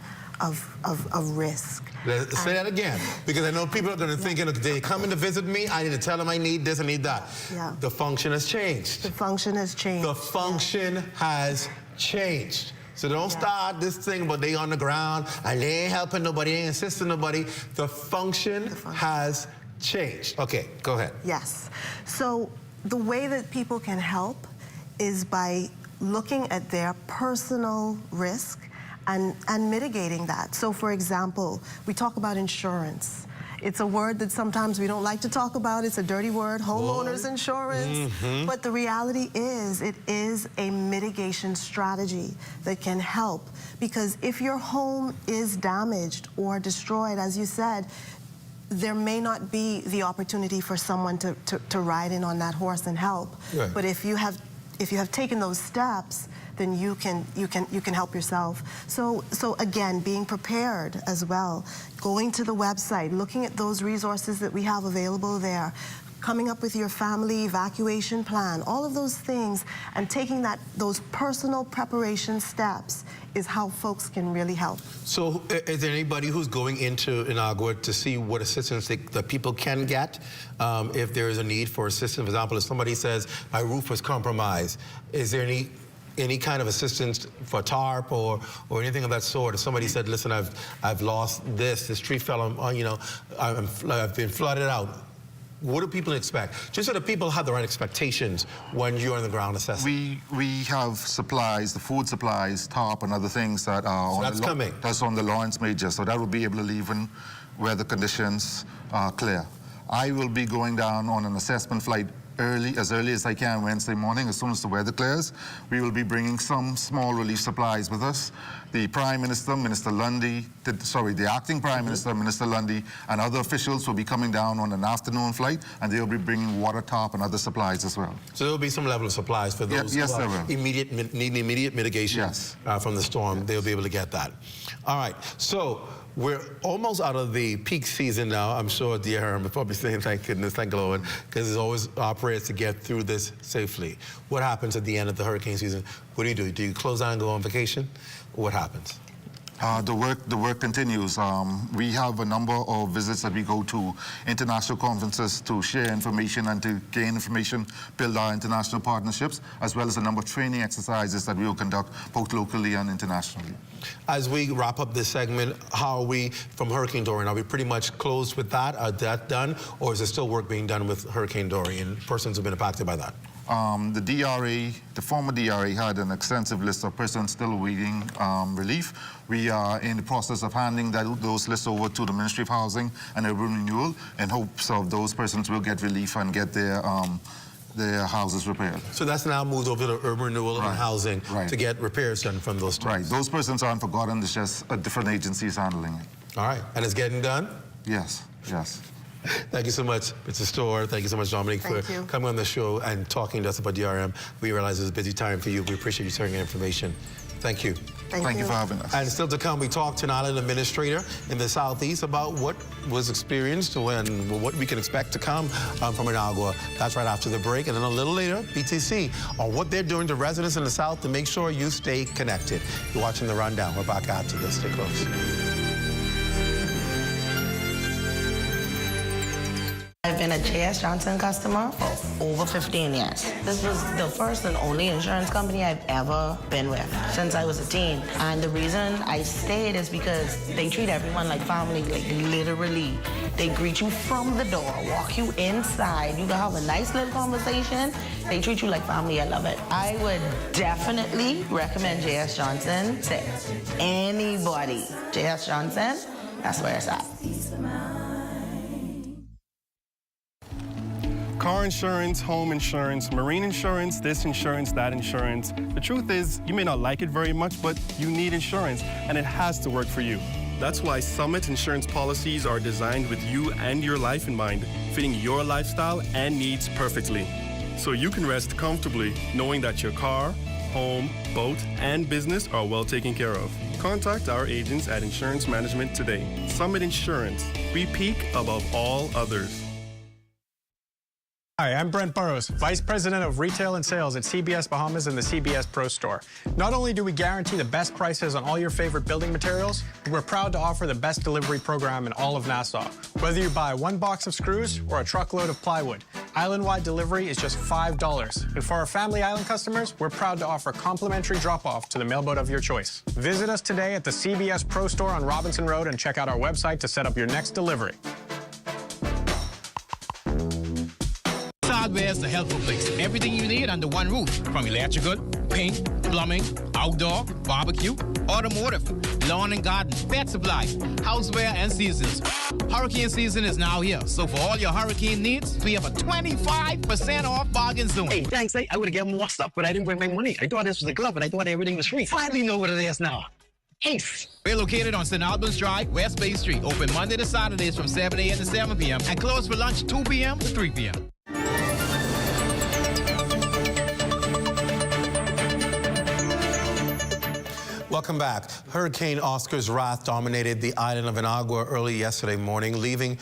of risk. Say that again, because I know people are going to think, they come in to visit me, I need to tell them I need this, I need that. Yeah. The function has changed. The function has changed. The function has changed. So don't start this thing, but they on the ground, and they ain't helping nobody, they ain't assisting nobody. The function has changed. Okay, go ahead. Yes. So the way that people can help is by looking at their personal risk and mitigating that. So for example, we talk about insurance. It's a word that sometimes we don't like to talk about. It's a dirty word, homeowners insurance. But the reality is, it is a mitigation strategy that can help. Because if your home is damaged or destroyed, as you said, there may not be the opportunity for someone to ride in on that horse and help. Right. But if you have taken those steps, then you can help yourself. So again, being prepared as well, going to the website, looking at those resources that we have available there, coming up with your family evacuation plan, all of those things, and taking those personal preparation steps is how folks can really help. So is there anybody who's going into Inagua to see what assistance that people can get if there is a need for assistance? For example, if somebody says, my roof was compromised, is there any kind of assistance for tarp or anything of that sort? If somebody said, listen, I've lost this tree fell on, you know, I've been flooded out. What do people expect? Just so that people have the right expectations when you're on the ground assessing. We have supplies, the food supplies, tarp and other things that are that's on the Lawrence Major, so that will be able to leave when weather conditions are clear. I will be going down on an assessment flight as early as I can Wednesday morning, as soon as the weather clears. We will be bringing some small relief supplies with us. The Prime Minister, Minister Lundy, the Acting Prime Minister, Minister Lundy, and other officials will be coming down on an afternoon flight, and they'll be bringing water, tarp, and other supplies as well. So there'll be some level of supplies for those yes, who there will. need immediate mitigation from the storm. Yes. They'll be able to get that. All right, so we're almost out of the peak season now. I'm sure DRM is probably saying, thank goodness, thank the Lord, because there's always operators to get through this safely. What happens at the end of the hurricane season? What do? Do you close down and go on vacation? What happens? The work continues. We have a number of visits that we go to, international conferences to share information and to gain information, build our international partnerships, as well as a number of training exercises that we will conduct both locally and internationally. As we wrap up this segment, how are we from Hurricane Dorian? Are we pretty much closed with that? Are that done? Or is there still work being done with Hurricane Dorian, persons who have been impacted by that? The DRA, the former DRA, had an extensive list of persons still awaiting relief. We are in the process of handing those lists over to the Ministry of Housing and Urban Renewal in hopes of those persons will get relief and get their houses repaired. So that's now moved over to Urban Renewal and Housing to get repairs done from those storms. Right. Those persons aren't forgotten. It's just a different agencies handling it. All right. And it's getting done? Yes. Yes. Thank you so much, Mr. Storr. Thank you so much, Dominique, for coming on the show and talking to us about DRM. We realize it's a busy time for you. We appreciate you sharing your information. Thank you. Thank you for having us. And still to come, we talked to an island administrator in the Southeast about what was experienced and what we can expect to come from Inagua. That's right after the break. And then a little later, BTC on what they're doing to residents in the South to make sure you stay connected. You're watching The Rundown. We're back after this. Stay close. I've been a JS Johnson customer for over 15 years. This was the first and only insurance company I've ever been with since I was a teen. And the reason I stayed is because they treat everyone like family, like literally. They greet you from the door, walk you inside. You can have a nice little conversation. They treat you like family. I love it. I would definitely recommend JS Johnson to anybody. JS Johnson, that's where it's at. Car insurance, home insurance, marine insurance, this insurance, that insurance. The truth is, you may not like it very much, but you need insurance, and it has to work for you. That's why Summit insurance policies are designed with you and your life in mind, fitting your lifestyle and needs perfectly. So you can rest comfortably knowing that your car, home, boat, and business are well taken care of. Contact our agents at Insurance Management today. Summit Insurance. We peak above all others. Hi, I'm Brent Burrows, Vice President of Retail and Sales at CBS Bahamas and the CBS Pro Store. Not only do we guarantee the best prices on all your favorite building materials, we're proud to offer the best delivery program in all of Nassau. Whether you buy one box of screws or a truckload of plywood, island-wide delivery is just $5. And for our Family Island customers, we're proud to offer complimentary drop-off to the mailboat of your choice. Visit us today at the CBS Pro Store on Robinson Road and check out our website to set up your next delivery. Hardware is the helpful place. Everything you need under one roof, from electrical, paint, plumbing, outdoor, barbecue, automotive, lawn and garden, pet supply, houseware, and seasons. Hurricane season is now here, so for all your hurricane needs, we have a 25% off bargain zone. Hey, thanks. I would have given more stuff, but I didn't bring my money. I thought this was a glove, and I thought everything was free. Finally know what it is now. Ace. We're located on St. Albans Drive, West Bay Street, open Monday to Saturdays from 7 a.m. to 7 p.m. and closed for lunch 2 p.m. to 3 p.m. Welcome back. Hurricane Oscar's wrath dominated the island of Inagua early yesterday morning, leaving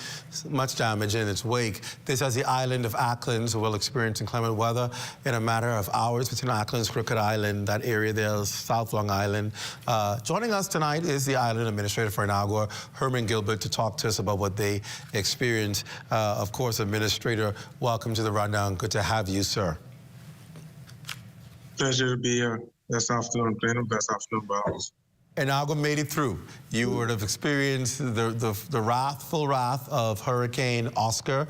much damage in its wake. This as the island of Acklins will experience inclement weather in a matter of hours between Acklins, Crooked Island, that area there, South Long Island. Joining us tonight is the island administrator for Inagua, Herman Gilbert, to talk to us about what they experienced. Of course, Administrator, welcome to the rundown. Good to have you, sir. Pleasure to be here. Best afternoon, playing best afternoon balls. Inagua made it through. You would have experienced the full wrath of Hurricane Oscar.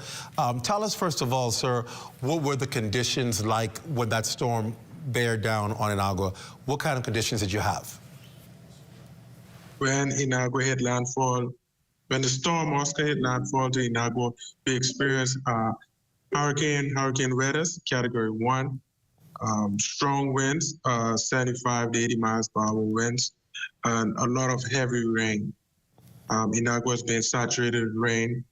Tell us, first of all, sir, what were the conditions like when that storm bear down on Inagua? What kind of conditions did you have? When Inagua hit landfall, when the storm Oscar hit landfall to Inagua, we experienced hurricane weather, Category 1. Strong winds, 75 to 80 miles per hour winds, and a lot of heavy rain. Inagua has been saturated with rain.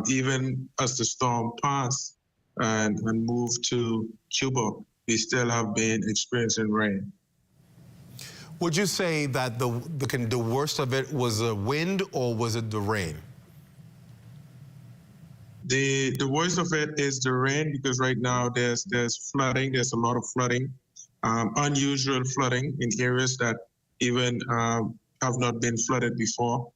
Even as the storm passed and moved to Cuba, we still have been experiencing rain. Would you say that the worst of it was the wind, or was it the rain? The worst of it is the rain, because right now there's flooding. There's a lot of flooding, unusual flooding in areas that even have not been flooded before.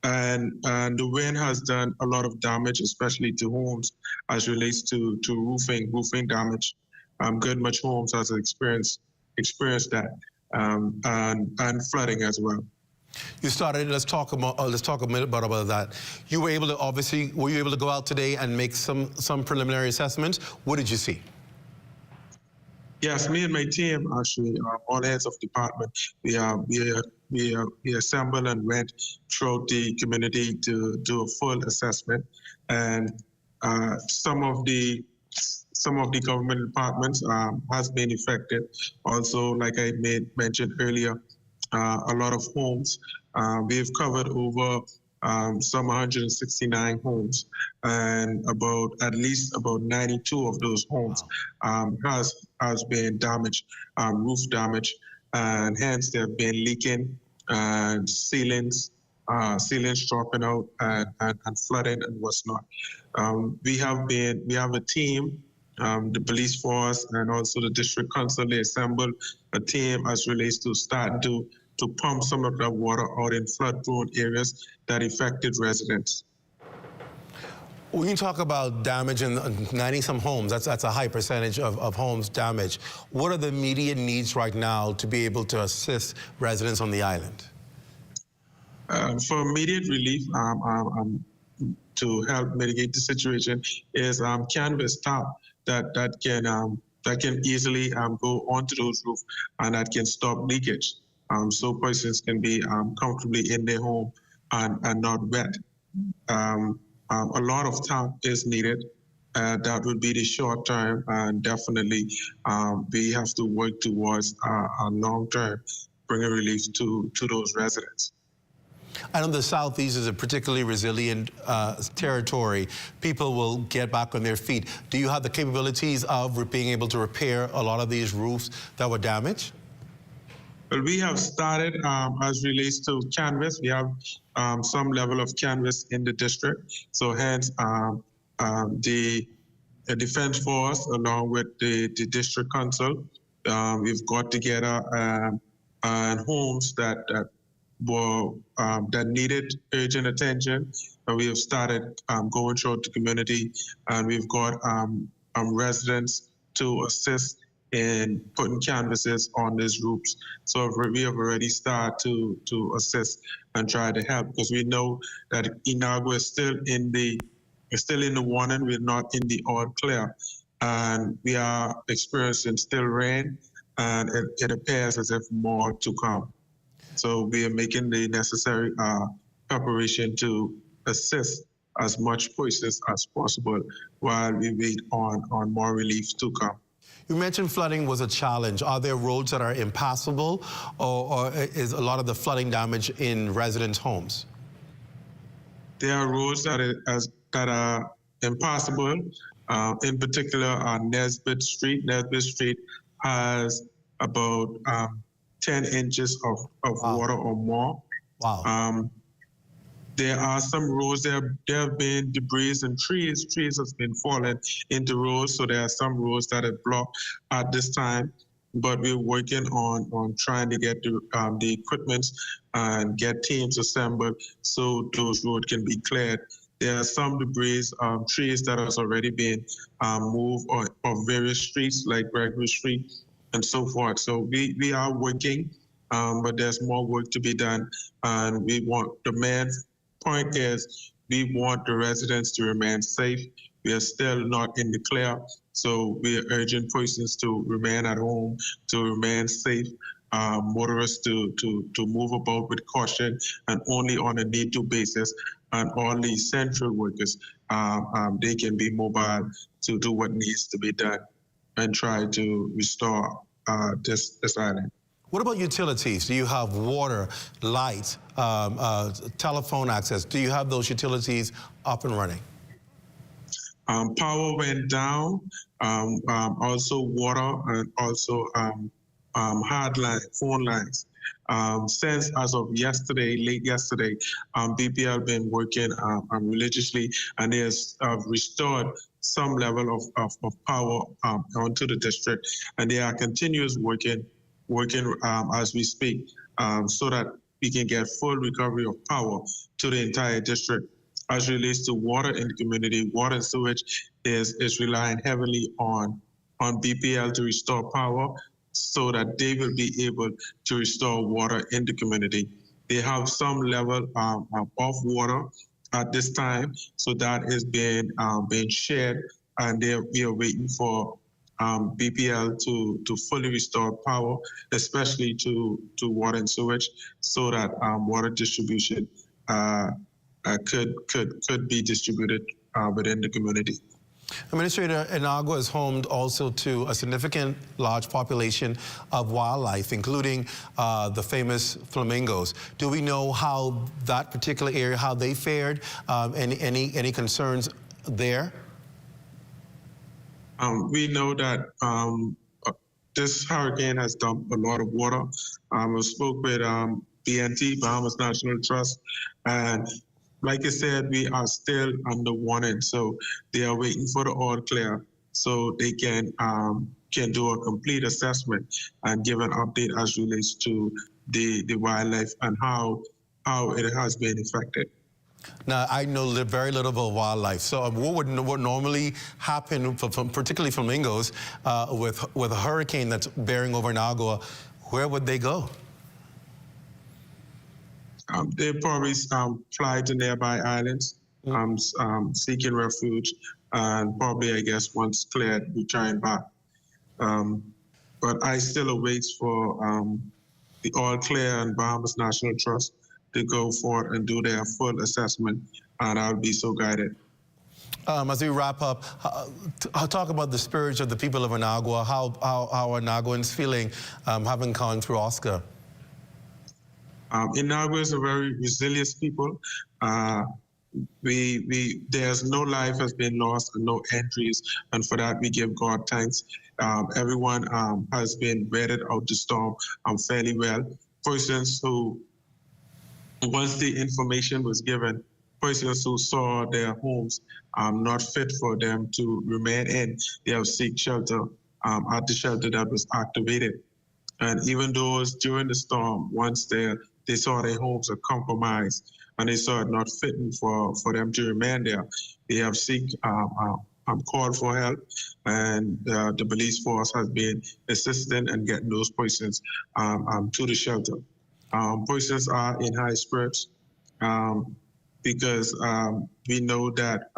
And the wind has done a lot of damage, especially to homes, as relates to roofing damage. Good Homes has experienced that, and flooding as well. You started. Let's talk a minute about that. You were able to were you able to go out today and make some preliminary assessments? What did you see? Yes, me and my team actually, all heads of department, we assembled and went throughout the community to do a full assessment, and some of the government departments has been affected. Also, like I mentioned earlier, a lot of homes. We've covered over some 169 homes, and at least about 92 of those homes has been damaged, roof damage, and hence they've been leaking, and ceilings dropping out, and flooding and what's not. We have a team. The police force and also the district council, they assembled a team as relates to starting to pump some of that water out in flood-prone areas that affected residents. When you talk about damage in 90-some homes, that's a high percentage of homes damaged. What are the immediate needs right now to be able to assist residents on the island? For immediate relief, to help mitigate the situation, is canvas top that can easily go onto those roofs and that can stop leakage. So persons can be comfortably in their home and not wet. A lot of time is needed. That would be the short term, and definitely we have to work towards a long term, bringing relief to those residents. I know the Southeast is a particularly resilient territory. People will get back on their feet. Do you have the capabilities of being able to repair a lot of these roofs that were damaged? Well, we have started as relates to canvas. We have some level of canvas in the district. So hence the Defense Force, along with the district council, we've got together and homes that were that needed urgent attention. And we have started going through the community, and we've got residents to assist in putting canvases on these roofs. So we have already started to assist and try to help, because we know that Inagua is still in the warning. We're not in the all clear, and we are experiencing still rain, and it appears as if more to come. So we are making the necessary preparation to assist as much process as possible while we wait on more relief to come. You mentioned flooding was a challenge. Are there roads that are impassable, or is a lot of the flooding damage in residents' homes? There are roads that are impassable. In particular, Nesbitt Street. Nesbitt Street has about 10 inches of water or more. Wow. There are some roads, there have been debris and trees. Trees has been falling into roads, so there are some roads that are blocked at this time. But we're working on trying to get the equipment and get teams assembled so those roads can be cleared. There are some debris, trees that has already been moved on various streets like Gregory Street and so forth. So we are working, but there's more work to be done. And we want, the main point is, we want the residents to remain safe. We are still not in the clear, so we are urging persons to remain at home, to remain safe, motorists to move about with caution and only on a need-to basis, and all the essential workers, they can be mobile to do what needs to be done and try to restore this island. What about utilities? Do you have water, light, telephone access? Do you have those utilities up and running? Power went down, also water, and also hard line, phone lines. Since as of yesterday, late yesterday, BPL been working religiously, and they has restored some level of power onto the district, and they are continuous working as we speak, so that we can get full recovery of power to the entire district. As relates to water in the community, water and sewage is relying heavily on BPL to restore power, so that they will be able to restore water in the community. They have some level of water at this time, so that is being shared, and we are waiting for BPL to fully restore power, especially to water and sewage, so that water distribution could be distributed within the community. Administrator, Inagua is home also to a significant large population of wildlife, including the famous flamingos. Do we know how that particular area, how they fared? Any concerns there? We know that this hurricane has dumped a lot of water. I spoke with BNT, Bahamas National Trust, and like I said, we are still under warning, so they are waiting for the all clear so they can do a complete assessment and give an update as relates to the wildlife and how it has been affected. Now, I know very little about wildlife, so what would normally happen, particularly flamingos, with a hurricane that's bearing over Inagua, where would they go? They probably fly to nearby islands, seeking refuge, and probably, I guess, once cleared, return back. But I still await for the All Clear and Bahamas National Trust to go forward and do their full assessment, and I'll be so guided. As we wrap up, talk about the spirit of the people of Inagua. How are Inaguans feeling having gone through Oscar? Inagua is a very resilient people. There's no life has been lost and no injuries, and for that we give God thanks. Everyone has been weathered out the storm fairly well. Persons who, once the information was given, persons who saw their homes not fit for them to remain in, they have sought shelter at the shelter that was activated. And even those during the storm, once they saw their homes are compromised and they saw it not fitting for them to remain there, they have called for help, and the police force has been assisting and getting those persons to the shelter. Persons are in high spirits because we know that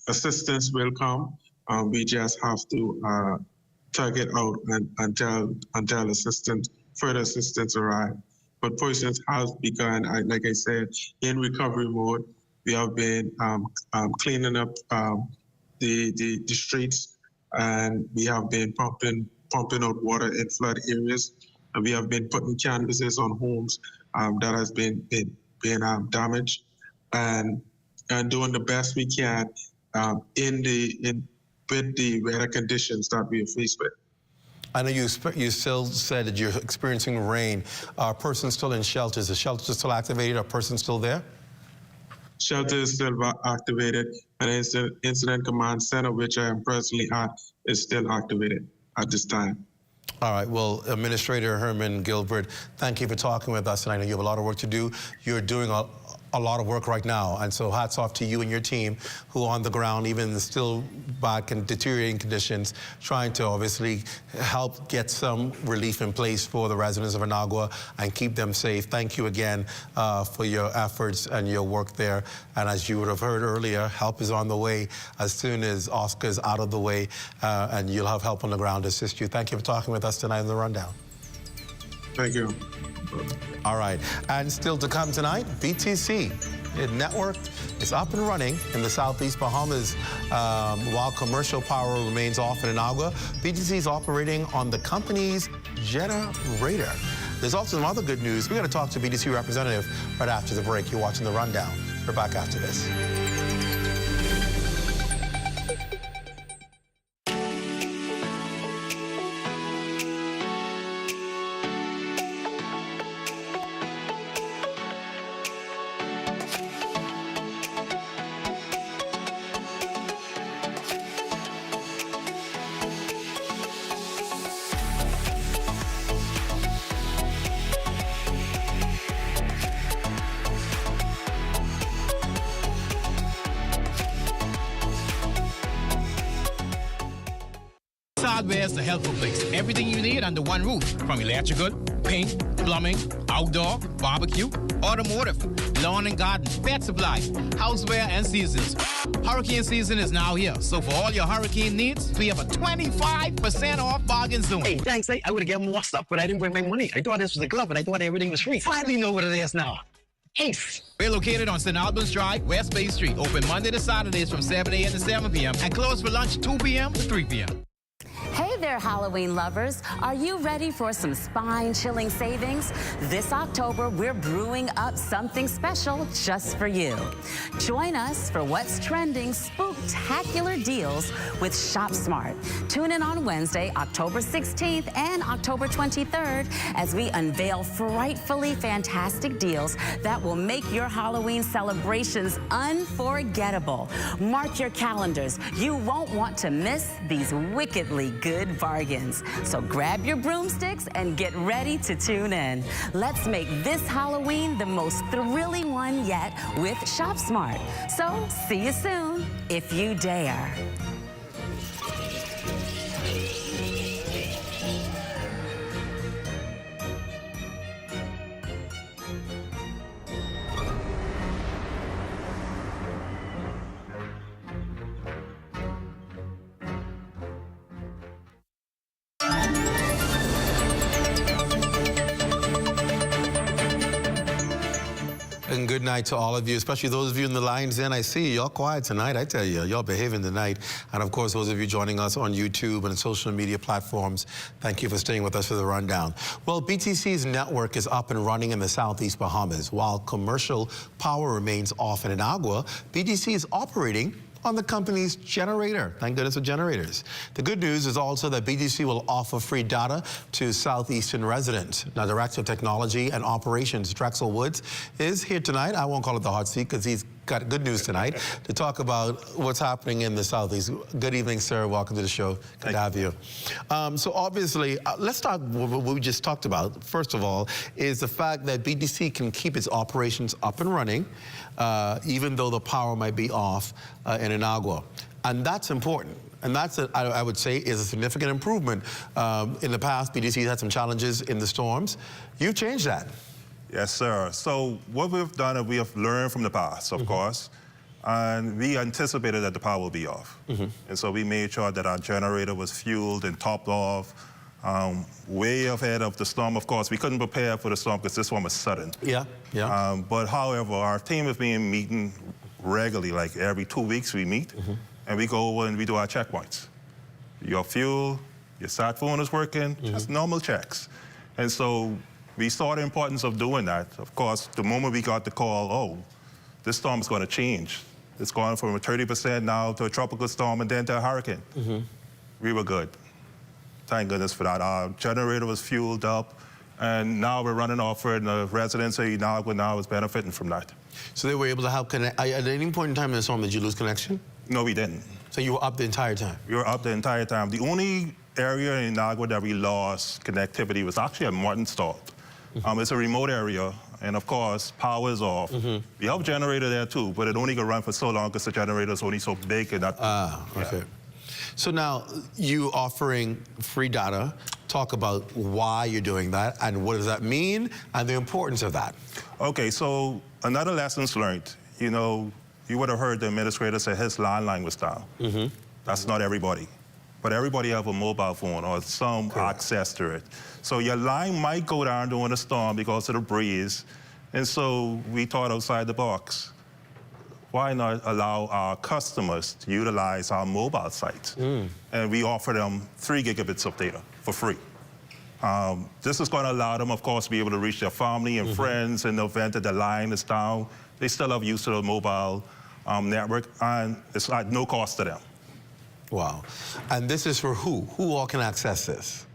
assistance will come. We just have to tug it out until further assistance arrive. But persons have begun, like I said, in recovery mode. We have been cleaning up the streets, and we have been pumping out water in flood areas, and we have been putting canvases on homes that has been damaged, and doing the best we can with the weather conditions that we are faced with. I know you still said that you're experiencing rain. Are persons still in shelters? Is shelter still activated? Are persons still there? Shelter is still activated, and the Incident Command Center, which I am presently at, is still activated at this time. All right. Well, Administrator Herman Gilbert, thank you for talking with us. And I know you have a lot of work to do. You're doing a lot of work right now. And so hats off to you and your team who are on the ground, even in still bad and deteriorating conditions, trying to obviously help get some relief in place for the residents of Inagua and keep them safe. Thank you again for your efforts and your work there. And as you would have heard earlier, help is on the way as soon as Oscar is out of the way, and you'll have help on the ground to assist you. Thank you for talking with us tonight in the Rundown. Thank you. All right, and still to come tonight, BTC. It networked, it's up and running in the Southeast Bahamas. While commercial power remains off in Inagua, BTC is operating on the company's generator. There's also some other good news. We're going to talk to BTC representative right after the break. You're watching The Rundown. We're back after this. Hardware is the helpful place. Everything you need under one roof, from electrical, paint, plumbing, outdoor, barbecue, automotive, lawn and garden, pet supply, houseware, and seasons. Hurricane season is now here, so for all your hurricane needs, we have a 25% off bargain zone. Hey, thanks. I would have given more stuff, but I didn't bring my money. I thought this was a glove, and I thought everything was free. Finally know what it is now. Ace. We're located on St. Albans Drive, West Bay Street, open Monday to Saturdays from 7 a.m. to 7 p.m. and closed for lunch 2 p.m. to 3 p.m. Hey there, Halloween lovers. Are you ready for some spine-chilling savings? This October, we're brewing up something special just for you. Join us for what's trending spooktacular deals with Shop Smart. Tune in on Wednesday, October 16th and October 23rd as we unveil frightfully fantastic deals that will make your Halloween celebrations unforgettable. Mark your calendars. You won't want to miss these wickedly good bargains. So grab your broomsticks and get ready to tune in. Let's make this Halloween the most thrilling one yet with Shop Smart. So see you soon, if you dare. And good night to all of you, especially those of you in the lines in. I see you. Y'all quiet tonight, I tell you. Y'all behaving tonight. And of course, those of you joining us on YouTube and social media platforms, thank you for staying with us for the rundown. Well, BTC's network is up and running in the Southeast Bahamas. While commercial power remains off in Inagua, BTC is operating on the company's generator. Thank goodness for generators. The good news is also that BTC will offer free data to Southeastern residents. Now, Director of Technology and Operations Drexel Woods is here tonight. I won't call it the hot seat because he's got good news tonight to talk about what's happening in the Southeast. Good evening, sir. Welcome to the show. Good to have you. So obviously, let's talk what we just talked about. First of all, is the fact that BTC can keep its operations up and running, even though the power might be off in Inagua. And that's important. And that's, I would say, is a significant improvement. In the past, BTC had some challenges in the storms. You've changed that. Yes, sir. So what we've done is we have learned from the past, of course, and we anticipated that the power will be off. And so we made sure that our generator was fueled and topped off way ahead of the storm. Of course, we couldn't prepare for the storm because this one was sudden. Yeah, yeah. But however, our team has been meeting regularly, like every 2 weeks we meet, and we go over and we do our checkpoints. Your fuel, your sat phone is working, just normal checks. And so we saw the importance of doing that. Of course, the moment we got the call, oh, this storm is going to change. It's going from a 30% now to a tropical storm and then to a hurricane. We were good. Thank goodness for that. Our generator was fueled up, and now we're running off it, and the residents of Inagua now is benefiting from that. So they were able to help connect. At any point in time in the storm, did you lose connection? No, we didn't. So you were up the entire time? We were up the entire time. The only area in Inagua that we lost connectivity was actually at Martinstall. It's a remote area, and of course, power is off. We have a generator there too, but it only can run for so long because the generator is only so big and that. Okay. So now, you offering free data. Talk about why you're doing that, and what does that mean, and the importance of that. Okay, so another lessons learned. You know, you would have heard the administrator say his landline was down. That's not everybody. But everybody have a mobile phone or some access to it. So your line might go down during a storm because of the breeze. And so we thought outside the box. Why not allow our customers to utilize our mobile sites? And we offer them 3 gigabits of data for free. This is going to allow them, of course, to be able to reach their family and friends in the event that the line is down. They still have use of the mobile network, and it's at no cost to them. Wow. And this is for who? Who all can access this?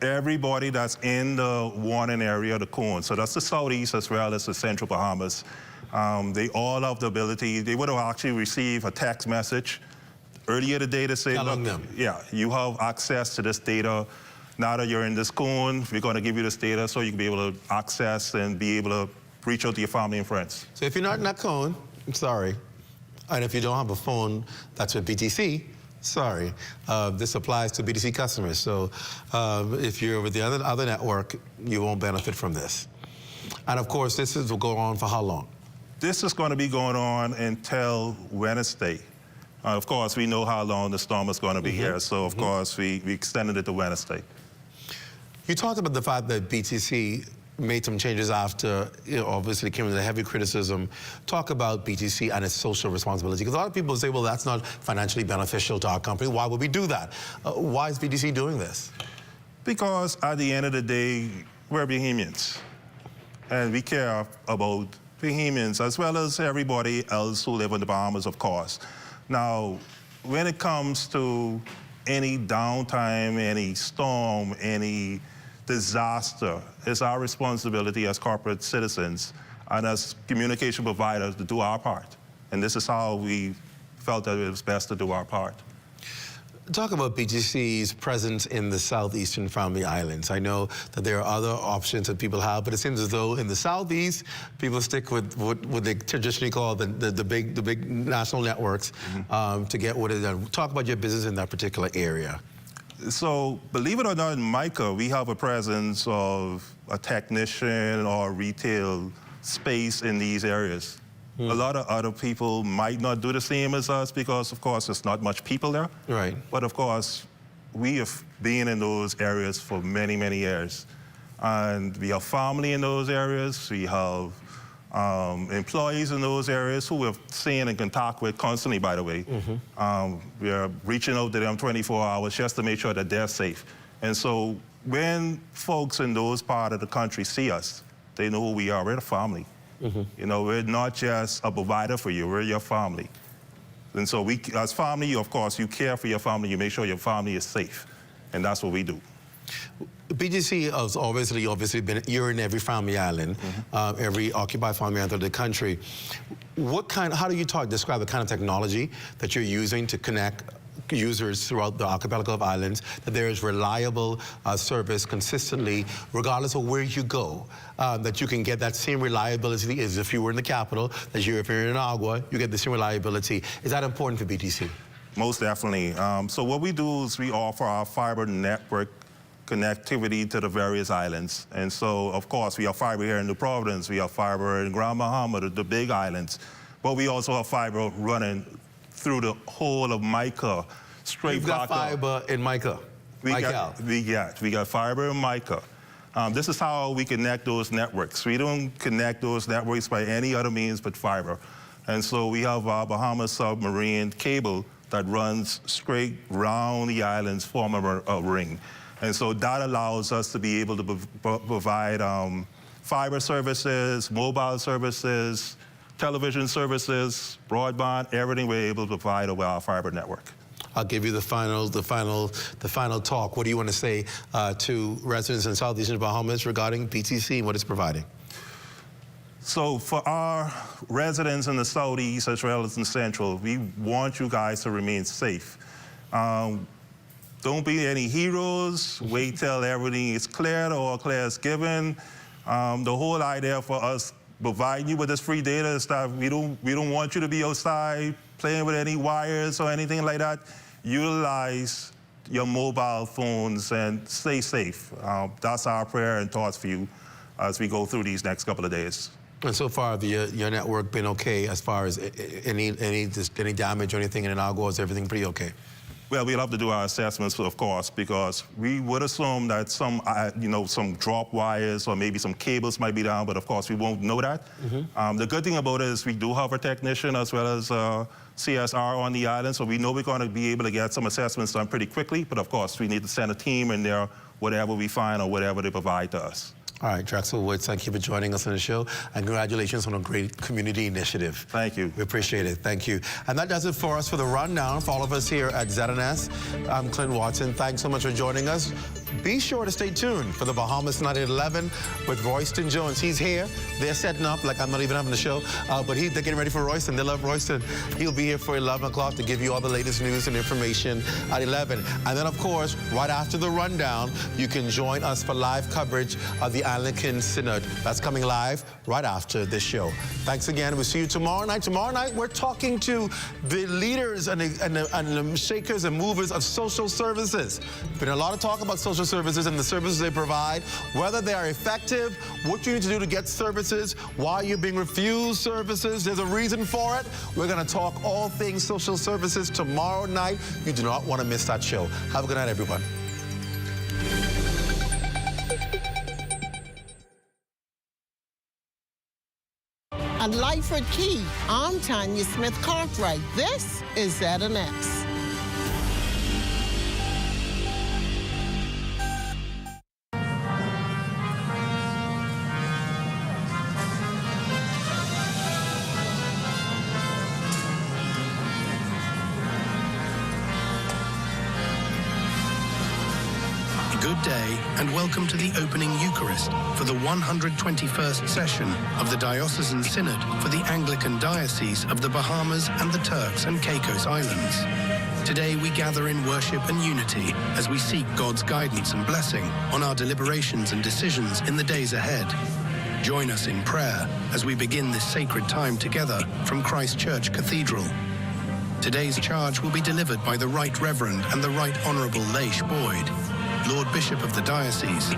Everybody that's in the warning area, the cone. So that's the Southeast as well as the Central Bahamas. They all have the ability. They would have actually received a text message earlier today to say, telling them. Yeah, you have access to this data. Now that you're in this cone, we're going to give you this data so you can be able to access and be able to reach out to your family and friends. So if you're not in that cone, I'm sorry. And if you don't have a phone that's with BTC, sorry. This applies to BTC customers. So if you're with the other network, you won't benefit from this. And of course, this will go on for how long? This is going to be going on until Wednesday. Of course, we know how long the storm is going to be here. So of course, we extended it to Wednesday. You talked about the fact that BTC made some changes after, obviously came into heavy criticism. Talk about BTC and its social responsibility. Because a lot of people say, well, that's not financially beneficial to our company. Why would we do that? Why is BTC doing this? Because at the end of the day, we're Bahamians. And we care about Bahamians as well as everybody else who live in the Bahamas, of course. Now, when it comes to any downtime, any storm, any disaster, it's our responsibility as corporate citizens and as communication providers to do our part. And this is how we felt that it was best to do our part. Talk about BTC's presence in the southeastern Family Islands. I know that there are other options that people have, but it seems as though in the southeast, people stick with what they traditionally call the big national networks to get what is done. Talk about your business in that particular area. So, believe it or not, in MICA, we have a presence of a technician or retail space in these areas. A lot of other people might not do the same as us because, of course, there's not much people there. Right. But, of course, we have been in those areas for many, many years. And we have family in those areas. We have employees in those areas who we're seeing and can talk with constantly, by the way. We are reaching out to them 24 hours just to make sure that they're safe. And so when folks in those parts of the country see us, they know who we are. We're the family. You know, we're not just a provider for you, we're your family. And so we, as family, of course, you care for your family, you make sure your family is safe. And that's what we do. BGC has obviously been, you're in every family island, every occupied family island of the country. How do you describe the kind of technology that you're using to connect users throughout the archipelago of islands, that there is reliable service consistently, regardless of where you go, that you can get that same reliability as if you were in the capital, that if you're in Agua, you get the same reliability. Is that important for BTC? Most definitely. So what we do is we offer our fiber network connectivity to the various islands. And so, of course, we have fiber here in New Providence, we have fiber in Grand Bahama, the big islands, but we also have fiber running through the whole of Micah, straight You've got fiber in Micah. We got fiber in Micah. This is how we connect those networks. We don't connect those networks by any other means but fiber. And so we have our Bahamas submarine cable that runs straight round the islands, forming a ring. And so that allows us to be able to provide fiber services, mobile services, television services, broadband, everything we're able to provide over our fiber network. I'll give you the final talk. What do you want to say to residents in Southeastern Bahamas regarding BTC and what it's providing? So for our residents in the Southeast as well as in Central, we want you guys to remain safe. Don't be any heroes. Wait till everything is cleared or clear is given. The whole idea for us providing you with this free data is that we don't want you to be outside playing with any wires or anything like that. Utilize your mobile phones and stay safe. That's our prayer and thoughts for you as we go through these next couple of days. And so far, your network been okay as far as any damage or anything in Agua? Is everything pretty okay? Well, we'll have to do our assessments, of course, because we would assume that some drop wires or maybe some cables might be down, but of course we won't know that. The good thing about it is we do have a technician as well as CSR on the island, so we know we're going to be able to get some assessments done pretty quickly, but of course we need to send a team in there, whatever we find or whatever they provide to us. All right, Drexel Woods, thank you for joining us on the show, and congratulations on a great community initiative. Thank you. We appreciate it. Thank you. And that does it for us for the rundown. For all of us here at ZNS, I'm Clint Watson. Thanks so much for joining us. Be sure to stay tuned for the Bahamas Night at 11 with Royston Jones. He's here. They're setting up like I'm not even having the show, but they're getting ready for Royston. They love Royston. He'll be here for 11 o'clock to give you all the latest news and information at 11. And then, of course, right after the rundown, you can join us for live coverage of the Anglican Synod. That's coming live right after this show. Thanks again. We'll see you tomorrow night. Tomorrow night, we're talking to the leaders and the shakers and movers of social services. Been a lot of talk about social services and the services they provide, whether they are effective, what you need to do to get services, why you're being refused services. There's a reason for it. We're going to talk all things social services tomorrow night. You do not want to miss that show. Have a good night, everyone. At Lightfoot Key, I'm Tanya Smith-Cartwright. This is ZNS. Good day and welcome to the opening Eucharist for the 121st session of the Diocesan Synod for the Anglican Diocese of the Bahamas and the Turks and Caicos Islands. Today we gather in worship and unity as we seek God's guidance and blessing on our deliberations and decisions in the days ahead. Join us in prayer as we begin this sacred time together from Christ Church Cathedral. Today's charge will be delivered by the Right Reverend and the Right Honourable Leish Boyd, Lord Bishop of the Diocese.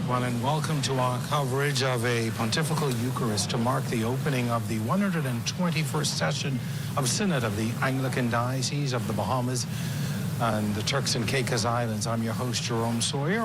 Well, and welcome to our coverage of a pontifical Eucharist to mark the opening of the 121st session of Synod of the Anglican Diocese of the Bahamas and the Turks and Caicos Islands. I'm your host, Jerome Sawyer.